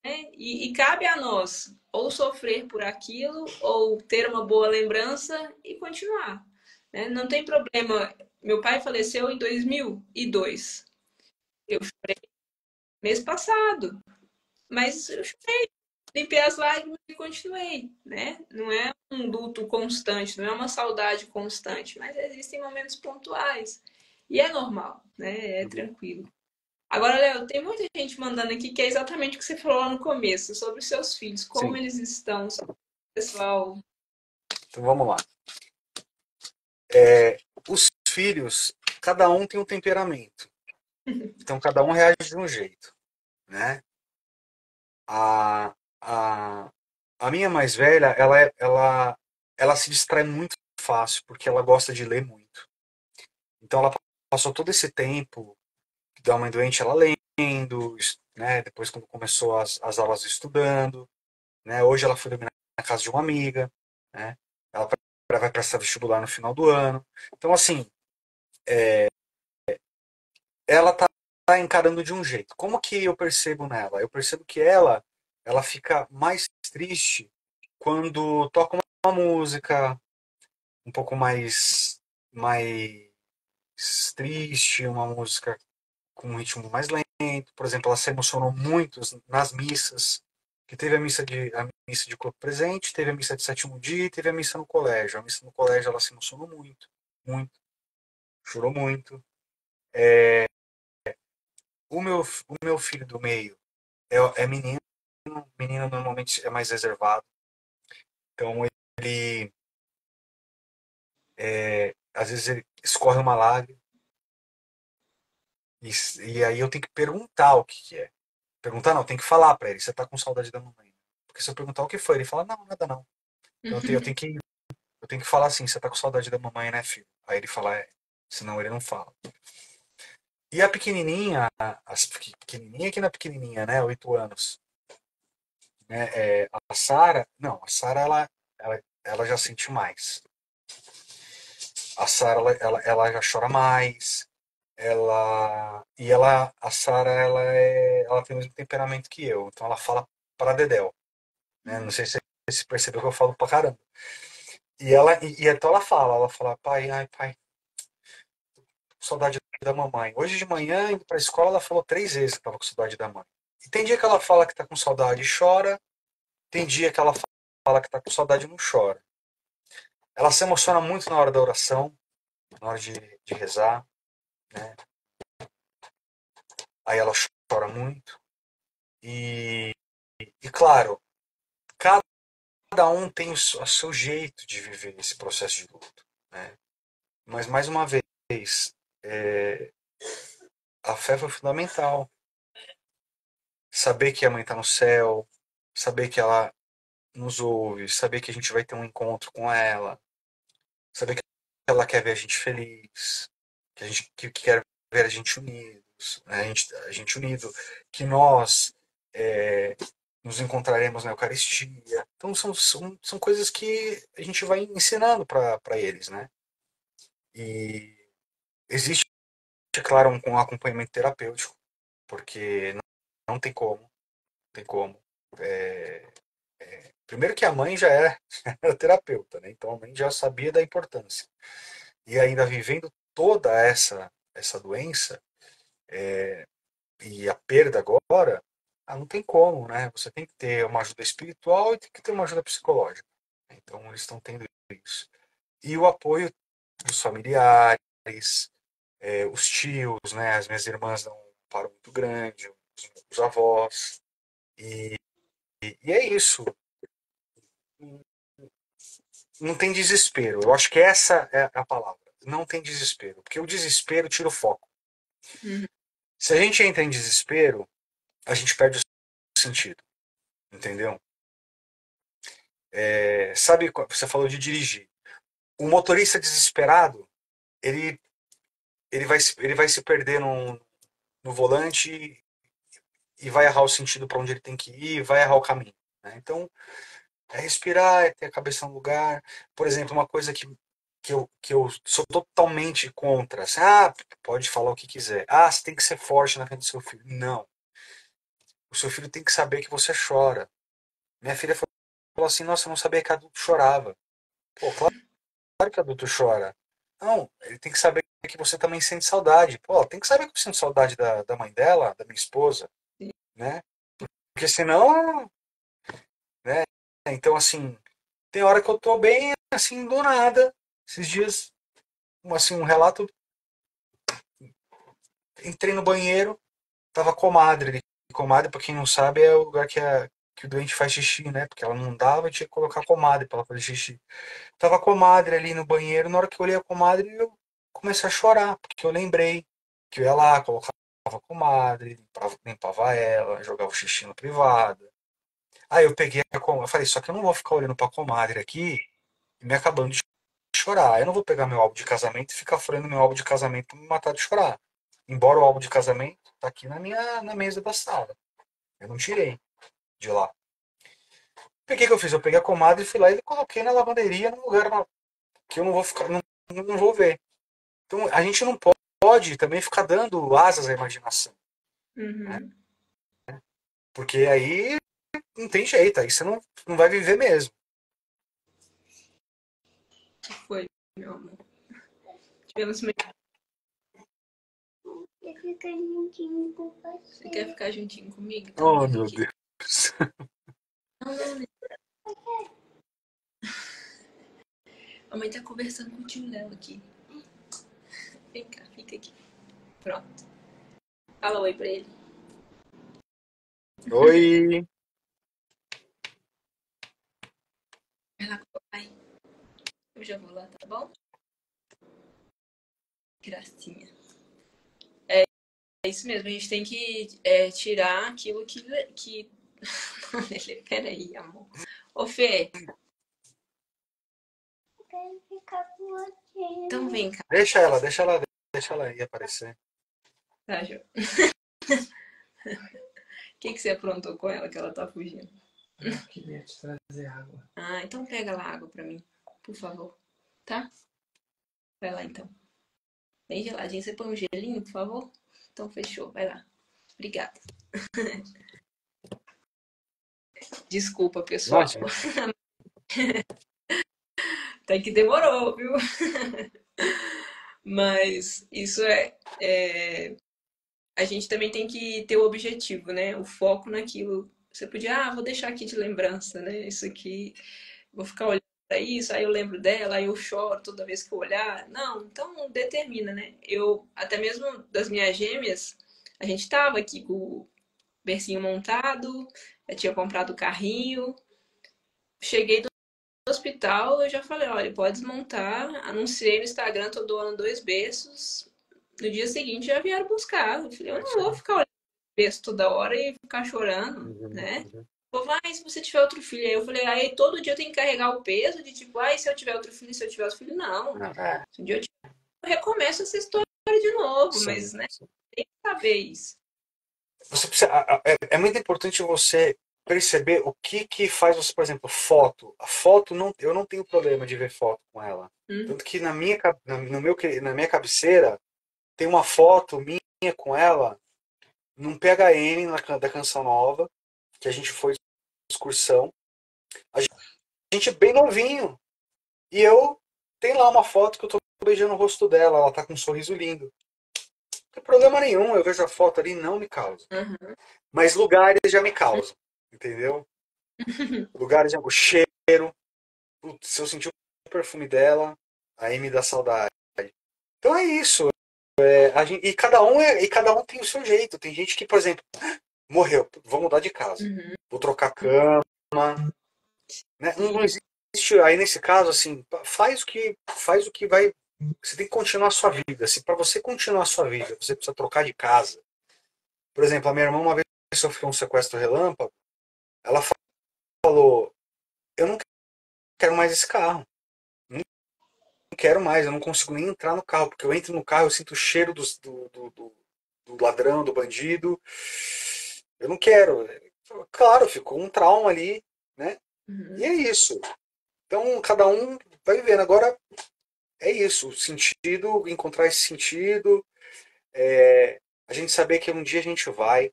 né? E cabe a nós ou sofrer por aquilo, ou ter uma boa lembrança e continuar. Né? Não tem problema. Meu pai faleceu em 2002. Eu chorei, mês passado. Mas eu chorei, limpei as lágrimas e continuei, né? Não é um luto constante, não é uma saudade constante, mas existem momentos pontuais. E é normal, né? É Uhum. tranquilo. Agora, Léo, tem muita gente mandando aqui que é exatamente o que você falou lá no começo, sobre os seus filhos, como Sim, eles estão, pessoal. então vamos lá. Os filhos, cada um tem um temperamento. Então cada um reage de um jeito, né? A, a, a minha mais velha, ela se distrai muito fácil, porque ela gosta de ler muito. Então ela passou todo esse tempo da mãe doente, ela lendo, né? Depois quando começou as aulas estudando, né? Hoje ela foi dormir na casa de uma amiga, né? Ela vai prestar vestibular no final do ano. Então assim, ela tá encarando de um jeito. Como que eu percebo nela? Eu percebo que ela fica mais triste quando toca uma música um pouco mais triste, uma música com um ritmo mais lento. Por exemplo, ela se emocionou muito nas missas, que teve a missa de corpo presente, teve a missa de sétimo dia e teve a missa no colégio. A missa no colégio ela se emocionou muito, muito, chorou muito. O meu filho do meio é menino, menino normalmente é mais reservado, então ele às vezes ele escorre uma lágrima e, e aí eu tenho que perguntar o que é. Perguntar não, tem que falar pra ele, você tá com saudade da mamãe? Porque se eu perguntar o que foi, ele fala, não, nada não. Então eu tenho que falar assim, você tá com saudade da mamãe, né, filho? Aí ele fala, é. Senão ele não fala. E a pequenininha, pequenininha que não é pequenininha, né, 8 anos, né, a Sara, não, a Sara ela já sente mais. A Sara ela já chora mais, a Sara ela tem o mesmo temperamento que eu, então ela fala para Dedéu, né? Não sei se você percebeu que eu falo pra caramba. E então ela fala, pai, ai pai, tô com saudade da mamãe. Hoje de manhã, indo pra escola, ela falou 3 vezes que tava com saudade da mãe. E tem dia que ela fala que tá com saudade e chora, tem dia que ela fala que tá com saudade e não chora. Ela se emociona muito na hora da oração, na hora de rezar, né? Aí ela chora muito. E, e claro, cada um tem o seu jeito de viver esse processo de luto, né? Mas mais uma vez, é, a fé foi fundamental. Saber que a mãe está no céu, saber que ela nos ouve, saber que a gente vai ter um encontro com ela, saber que ela quer ver a gente feliz, que quer ver a gente unidos, né? A gente unido, que nós é, nos encontraremos na Eucaristia. Então são coisas que a gente vai ensinando para eles, né? E existe, é claro, um acompanhamento terapêutico, porque não tem como, não tem como. É, primeiro que a mãe já era terapeuta, né? Então a mãe já sabia da importância. E ainda vivendo toda essa doença e a perda agora, não tem como, né? Você tem que ter uma ajuda espiritual e tem que ter uma ajuda psicológica. Então eles estão tendo isso. E o apoio dos familiares, os tios, né? As minhas irmãs dão um amparo muito grande, os avós. E é isso. Não tem desespero. Eu acho que essa é a palavra. Não tem desespero. Porque o desespero tira o foco. Uhum. Se a gente entra em desespero, a gente perde o sentido. Entendeu? Sabe, você falou de dirigir. O motorista desesperado, ele, ele vai se perder no volante e vai errar o sentido para onde ele tem que ir, vai errar o caminho. Né? Então, é respirar, é ter a cabeça no lugar. Por exemplo, uma coisa que eu sou totalmente contra. Assim, pode falar o que quiser. Você tem que ser forte na frente do seu filho. Não. O seu filho tem que saber que você chora. Minha filha falou assim, nossa, eu não sabia que adulto chorava. Pô, claro que adulto chora. Não, ele tem que saber que você também sente saudade. Pô, tem que saber que eu sinto saudade da mãe dela, da minha esposa. né? Porque senão, né? Então, assim, tem hora que eu tô bem, assim, do nada. Esses dias, assim, um relato, entrei no banheiro, tava comadre ali. Comadre, pra quem não sabe, é o lugar que o doente faz xixi, né? Porque ela não dava, tinha que colocar comadre pra ela fazer xixi. Tava a comadre ali no banheiro, na hora que eu olhei a comadre, eu comecei a chorar, porque eu lembrei que eu ia lá, colocava a comadre, limpava ela, jogava o xixi no privado. Aí eu peguei a comadre, eu falei, só que eu não vou ficar olhando pra comadre aqui e me acabando de chorar. Eu não vou pegar meu álbum de casamento e ficar folhando meu álbum de casamento pra me matar de chorar. Embora o álbum de casamento tá aqui na mesa da sala. Eu não tirei de lá. O que eu fiz? Eu peguei a comadre e fui lá e coloquei na lavanderia num lugar que eu não vou ficar, não vou ver. Então a gente não pode também ficar dando asas à imaginação, né? Uhum. Porque aí não tem jeito, aí você não vai viver mesmo. Que foi, meu amor? Tivemos meio... Quer ficar juntinho com Você quer ficar juntinho comigo? Então Oh, vem meu aqui. Deus. Não, não, não. A mãe tá conversando com o tio Léo aqui. Vem cá, fica aqui. Pronto. Fala oi pra ele. Oi. Vai lá com o papai. Eu já vou lá, tá bom? Gracinha. É isso mesmo, a gente tem que tirar aquilo que... Peraí, amor. Ô, Fê, Quero ficar com você. então vem cá. Deixa ela aí aparecer. Tá, Jô? O que você aprontou com ela que ela tá fugindo? Eu queria te trazer água. Ah, então pega lá água pra mim, por favor. Tá? Vai lá então. Bem geladinho. Você põe um gelinho, por favor? Então fechou, vai lá. Obrigada. Desculpa, pessoal. Imagina. Até que demorou, viu? Mas isso a gente também tem que ter o objetivo, né? O foco naquilo. Você podia, vou deixar aqui de lembrança, né? Isso aqui, vou ficar olhando para isso, aí eu lembro dela, aí eu choro toda vez que eu olhar. Não, então determina, né? Eu, até mesmo das minhas gêmeas, a gente tava aqui com o bercinho montado, eu tinha comprado o carrinho, cheguei do hospital, eu já falei, olha, pode desmontar, anunciei no Instagram, tô doando 2 berços. No dia seguinte já vieram buscar. Eu falei, eu não vou ficar olhando berço toda hora e ficar chorando, Uhum, né? uhum. Pô, vai, se você tiver outro filho. Aí eu falei, aí todo dia eu tenho que carregar o peso de tipo, ai, se eu tiver outro filho, se eu tiver outro filho, não. É, Se um dia eu tiver, eu recomeço essa história de novo, sim, mas, né, sim. tem que saber isso. Você precisa, é muito importante você perceber o que faz você, por exemplo, foto. A foto não, eu não tenho problema de ver foto com ela. Hum, Tanto que na minha cabeceira tem uma foto minha com ela num PHN da Canção Nova, que a gente foi excursão. A gente bem novinho. E eu tem lá uma foto que eu tô beijando o rosto dela, ela tá com um sorriso lindo. Não tem problema nenhum, eu vejo a foto ali, não me causa. uhum. Mas lugares já me causam, entendeu? Lugares, o cheiro, putz, se eu sentir o perfume dela, aí me dá saudade. Então é isso. E cada um tem o seu jeito. Tem gente que, por exemplo, morreu, vou mudar de casa, Uhum. vou trocar cama, né? Não existe. Aí nesse caso, assim, faz o que vai. Você tem que continuar a sua vida. Se para você continuar a sua vida, você precisa trocar de casa. Por exemplo, a minha irmã uma vez sofreu um sequestro relâmpago. Ela falou: eu não quero mais esse carro. Não quero mais, eu não consigo nem entrar no carro, porque eu entro no carro, eu sinto o cheiro do ladrão, do bandido. Eu não quero. Claro, ficou um trauma ali, né? E Uhum. é isso. Então, cada um vai vivendo. Agora, é isso. O sentido, encontrar esse sentido, a gente saber que um dia a gente vai.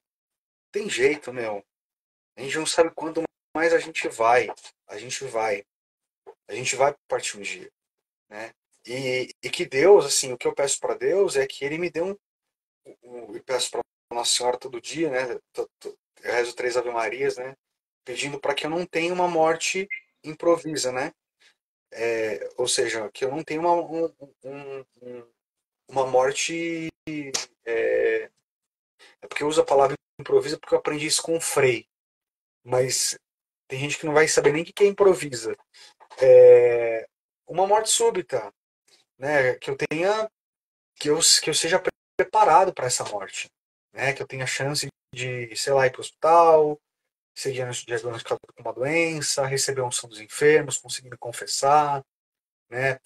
Tem jeito, meu. A gente não sabe quando mais a gente vai. A gente vai. A gente vai partir um dia, né? E que Deus, assim, o que eu peço para Deus é que Ele me dê e peço para Nossa Senhora todo dia, né? eu rezo 3 Ave Marias, né? Pedindo para que eu não tenha uma morte improvisa, né? Ou seja, que eu não tenha uma morte. É porque eu uso a palavra improvisa porque eu aprendi isso com o Frei. Mas tem gente que não vai saber nem o que é improvisa. Uma morte súbita, né? Que eu seja preparado para essa morte, né? Que eu tenha chance de, sei lá, ir para o hospital, ser diagnosticado com uma doença, receber a unção dos enfermos, conseguir me confessar, né?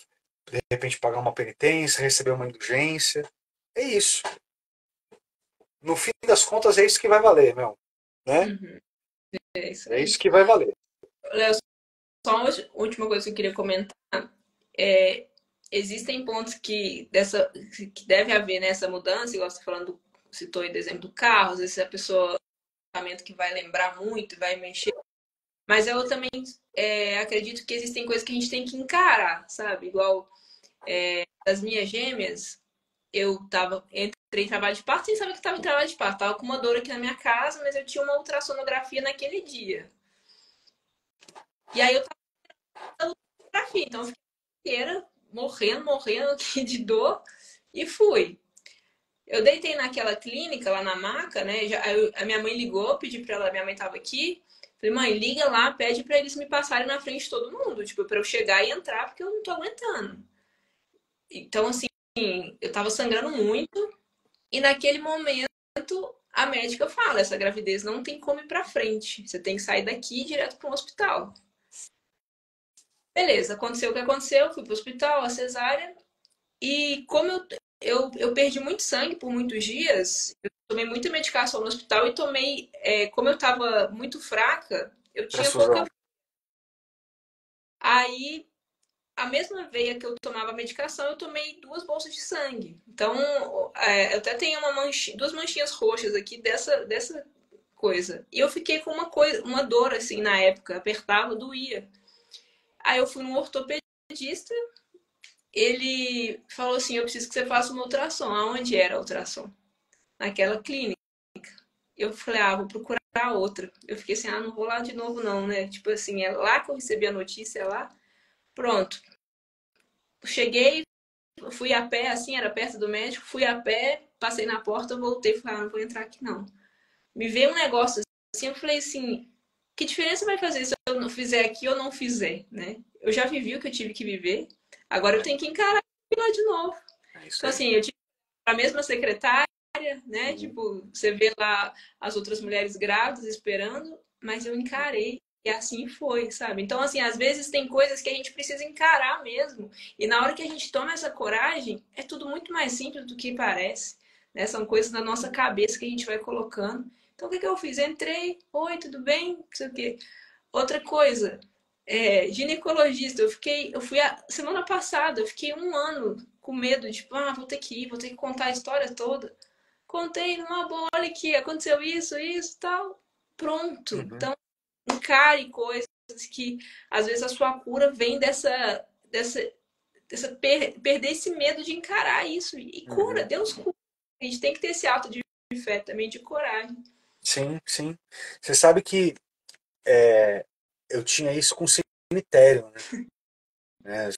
De repente pagar uma penitência, receber uma indulgência. É isso. No fim das contas, é isso que vai valer, meu. Né? Uhum. É isso É aí. isso que vai valer. Léo, só uma última coisa que eu queria comentar. É, existem pontos que deve haver nessa mudança, igual você tá falando, citou aí do exemplo do carro, às vezes a pessoa que vai lembrar muito, vai mexer. Mas eu também acredito que existem coisas que a gente tem que encarar, sabe? Igual das minhas gêmeas, entrei em trabalho de parto sem saber que estava em trabalho de parto. Tava com uma dor aqui na minha casa, mas eu tinha uma ultrassonografia naquele dia. E aí eu tava na ultrassonografia, então eu fiquei inteira morrendo aqui de dor e fui. Eu deitei naquela clínica lá na maca, né? A minha mãe ligou, pedi pra ela, minha mãe tava aqui. Falei, mãe, liga lá, pede pra eles me passarem na frente de todo mundo, tipo, pra eu chegar e entrar, porque eu não tô aguentando. Então, assim, eu tava sangrando muito, e naquele momento a médica fala: essa gravidez não tem como ir pra frente, você tem que sair daqui direto para um hospital. Beleza, aconteceu o que aconteceu, fui pro hospital, a cesárea, e como eu perdi muito sangue por muitos dias, eu tomei muita medicação no hospital e tomei, como eu tava muito fraca, eu tinha pouca. Transfusão. Aí, a mesma veia que eu tomava a medicação, eu tomei 2 bolsas de sangue. Então, eu até tenho duas manchinhas roxas aqui dessa coisa. E eu fiquei com uma dor assim na época, apertava, doía. Aí eu fui num ortopedista, ele falou assim: eu preciso que você faça uma ultrassom. Aonde era a ultrassom? Naquela clínica. Eu falei: ah, vou procurar outra. Eu fiquei assim: ah, não vou lá de novo não, né? Tipo assim, é lá que eu recebi a notícia, é lá. Pronto. Cheguei, fui a pé, assim, era perto do médico, fui a pé, passei na porta, voltei, falei: ah, não vou entrar aqui não. Me veio um negócio assim, eu falei assim: que diferença vai fazer se eu não fizer aqui ou não fizer, né? Eu já vivi o que eu tive que viver, agora eu tenho que encarar lá de novo. É isso Então, aí. assim, eu tive a mesma secretária, né? Uhum. Tipo, você vê lá as outras mulheres grávidas esperando, mas eu encarei. E assim foi, sabe? Então, assim, às vezes tem coisas que a gente precisa encarar mesmo. E na hora que a gente toma essa coragem, é tudo muito mais simples do que parece. Né? São coisas na nossa cabeça que a gente vai colocando. Então, o que eu fiz? Entrei, oi, tudo bem? Não sei o quê. Outra coisa, ginecologista, eu fui a semana passada, eu fiquei um ano com medo, tipo, ah, vou ter que ir, vou ter que contar a história toda. Contei numa boa, olha aqui, aconteceu isso, tal. Pronto. Uhum. Então, encare coisas que às vezes a sua cura vem perder esse medo de encarar isso. E cura, Uhum. Deus cura. A gente tem que ter esse ato de fé também, de coragem. Sim, sim. Você sabe que é, eu tinha isso com cemitério, né?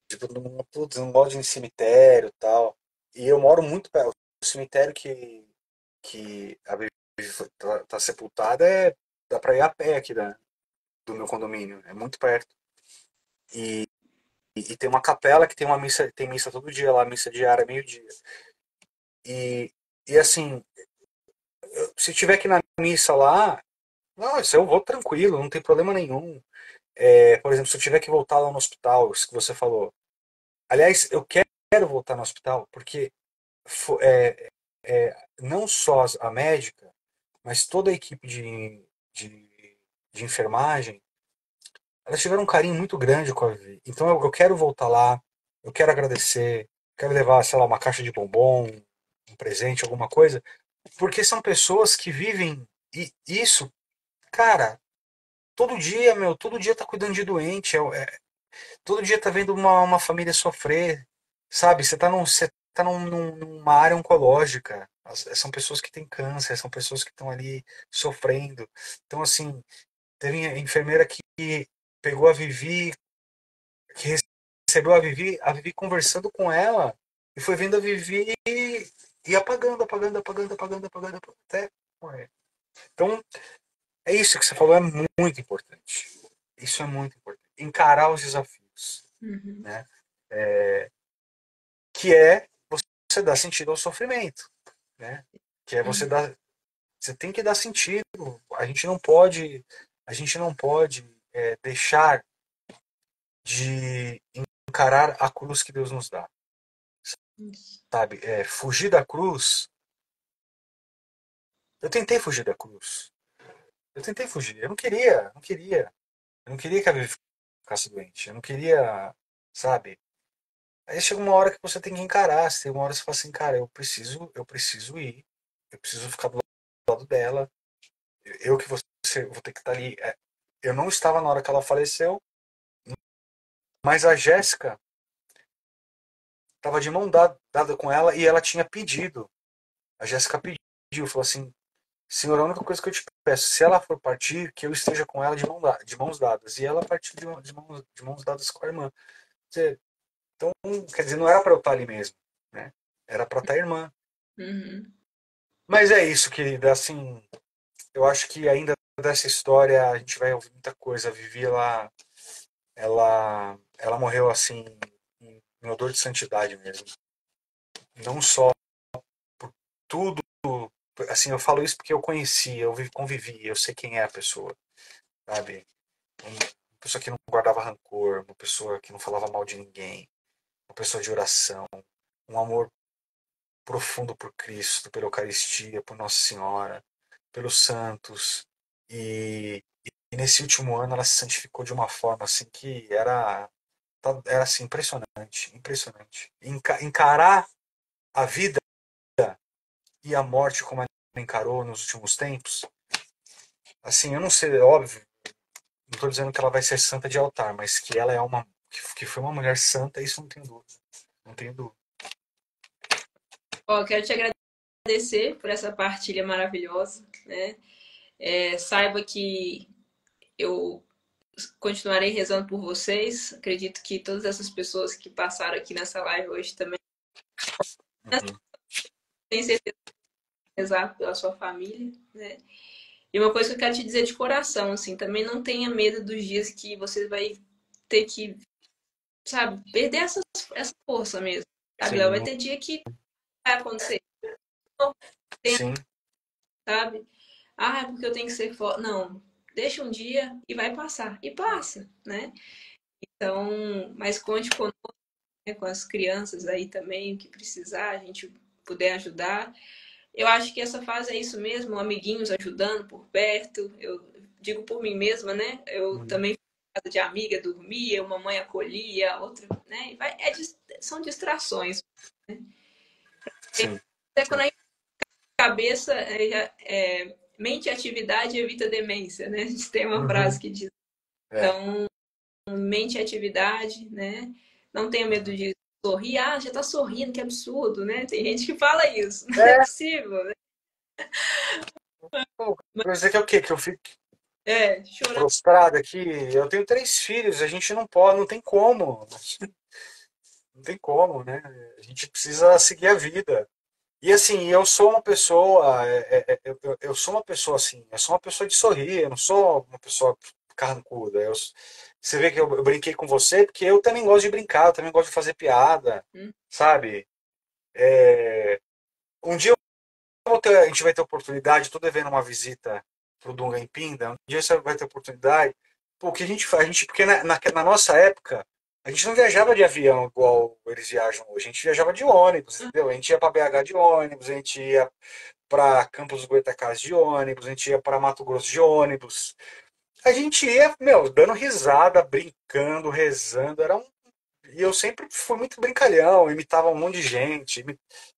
Tipo, putz, não gosto de ir em cemitério e tal. E eu moro muito perto. O cemitério que a Vivi tá sepultada dá pra ir a pé aqui do meu condomínio. É muito perto. E tem uma capela que tem missa todo dia lá, missa diária, meio-dia. E, e assim, se tiver que ir na missa lá, nossa, eu vou tranquilo, não tem problema nenhum. Por exemplo, se eu tiver que voltar lá no hospital, isso que você falou. Aliás, eu quero voltar no hospital, porque não só a médica, mas toda a equipe de, de enfermagem, elas tiveram um carinho muito grande com a Vivi. Então eu quero voltar lá, eu quero agradecer, quero levar, sei lá, uma caixa de bombom, um presente, alguma coisa, porque são pessoas que vivem isso, cara, todo dia, meu, todo dia tá cuidando de doente, todo dia tá vendo uma família sofrer, sabe? Você tá numa área oncológica. São pessoas que têm câncer, são pessoas que estão ali sofrendo. Então, assim, teve enfermeira que pegou a Vivi, que recebeu a Vivi conversando com ela, e foi vendo a Vivi e apagando, apagando, apagando, apagando, apagando, até morrer. Então, é isso que você falou, é muito importante. Isso é muito importante. Encarar os desafios, Uhum. né? Que é você dar sentido ao sofrimento, né? Que é você dar, você tem que dar sentido. A gente não pode deixar de encarar a cruz que Deus nos dá, Isso. sabe? Fugir da cruz. Eu tentei fugir da cruz. Eu tentei fugir. Eu não queria, não queria. Eu não queria que a Vivi ficasse doente. Eu não queria, sabe? Aí chega uma hora que você tem que encarar. Tem uma hora que você fala assim, cara, eu preciso ir. Eu preciso ficar do lado dela. Eu que vou ter que estar ali. Eu não estava na hora que ela faleceu, mas a Jéssica estava de mão dada com ela e ela tinha pedido. A Jéssica pediu, falou assim, Senhor, a única coisa que eu te peço, se ela for partir, que eu esteja com ela de mãos dadas. E ela partiu de mãos dadas com a irmã. Então, quer dizer, não era para eu estar ali mesmo, né? Era para estar a irmã. Uhum. Mas é isso, querida. Assim, eu acho que ainda dessa história a gente vai ouvir muita coisa. A Vivi, ela morreu assim, em odor de santidade mesmo. Não só por tudo. Assim, eu falo isso porque eu conheci, convivi, eu sei quem é a pessoa, sabe? Uma pessoa que não guardava rancor, uma pessoa que não falava mal de ninguém, uma pessoa de oração, um amor profundo por Cristo, pela Eucaristia, por Nossa Senhora, pelos santos. E nesse último ano ela se santificou de uma forma assim que era assim, impressionante, impressionante. Encarar a vida e a morte como ela encarou nos últimos tempos, assim, eu não sei, é óbvio, não estou dizendo que ela vai ser santa de altar, mas que ela é que foi uma mulher santa, isso não tem dúvida, não tenho dúvida. Ó, quero te agradecer por essa partilha maravilhosa, né? Saiba que eu continuarei rezando por vocês. Acredito que todas essas pessoas que passaram aqui nessa live hoje também Uhum. têm certeza de rezar pela sua família, né? E uma coisa que eu quero te dizer de coração, assim, também não tenha medo dos dias que você vai ter que, sabe, perder essa força mesmo, sabe, Léo? Vai Sim, ter dia que vai acontecer, não tem, sim, sabe? Ah, é porque eu tenho que ser forte. Não, deixa um dia e vai passar. E passa, né? Então, mas conte conosco, né, com as crianças aí também, o que precisar, a gente puder ajudar. Eu acho que essa fase é isso mesmo, amiguinhos ajudando por perto. Eu digo por mim mesma, né? Eu uhum. também fui em casa de amiga, dormia, uma mãe acolhia, a outra, né? São distrações. Sim, Até quando sim. a cabeça mente e atividade evita demência, né? A gente tem uma frase Uhum. que diz. É. Mente e atividade, né? Não tenha medo Uhum. de sorrir. Ah, já tá sorrindo, que absurdo, né? Tem gente que fala isso. Não é É, possível, né? pô, quer dizer que é o quê? Que eu fico Chorando. prostrado aqui? Eu tenho 3 filhos, a gente não pode, não tem como. Não tem como, né? A gente precisa seguir a vida. E assim, eu sou uma pessoa, eu sou uma pessoa assim, eu sou uma pessoa de sorrir, eu não sou uma pessoa carrancuda. Você vê que eu brinquei com você, porque eu também gosto de brincar, eu também gosto de fazer piada, Hum. sabe? Um dia a gente vai ter oportunidade, estou devendo uma visita pro Dunga em Pinda, um dia você vai ter oportunidade. Pô, o que a gente faz? Porque na nossa época, a gente não viajava de avião igual eles viajam hoje, a gente viajava de ônibus, entendeu? A gente ia para BH de ônibus, a gente ia para Campos dos Goytacazes de ônibus, a gente ia para Mato Grosso de ônibus. A gente ia, meu, dando risada, brincando, rezando, e eu sempre fui muito brincalhão, imitava um monte de gente.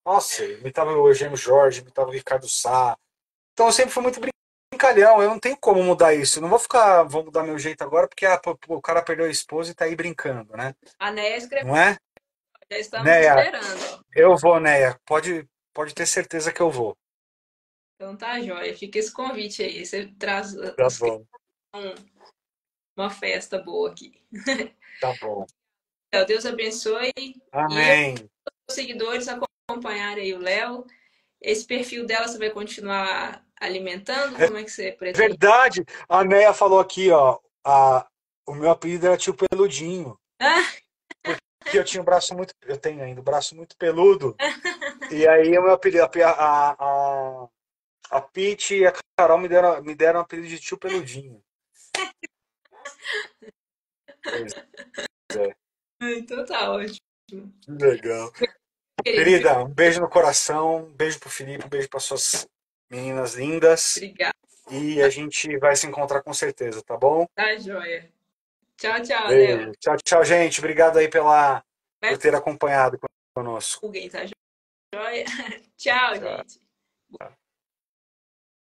Nossa, imitava o Eugênio Jorge, imitava o Ricardo Sá. Então eu sempre fui muito brincalhão, eu não tenho como mudar isso. Eu não vou mudar meu jeito agora porque o cara perdeu a esposa e tá aí brincando, né? A Néia escreveu Não é? Já estamos Neia, esperando. eu vou, Neia. Pode ter certeza que eu vou. Então tá, joia. Fica esse convite aí. Você traz Tá os bom, uma festa boa aqui. tá bom. Deus abençoe e Amém. os seguidores acompanharem aí o Léo. Esse perfil dela você vai continuar alimentando? Como é que você pretende? Verdade, a Neia falou aqui, ó. O meu apelido era Tio Peludinho. Ah, Porque eu tinha o braço muito. Eu tenho ainda o braço muito peludo. E aí o meu apelido. A Pete e a Carol me deram o apelido de Tio Peludinho. Pois é. então tá ótimo. Que legal. Querido, Querida, um beijo no coração, um beijo pro Felipe, um beijo para suas meninas lindas. obrigada. E a gente vai se encontrar com certeza, tá bom? Tá, joia. Tchau, tchau, Léo. Beijo. Tchau, tchau, gente. Obrigado aí Vai por ter acompanhado conosco. alguém, tá joia? Tchau, Tchau. gente. Tchau.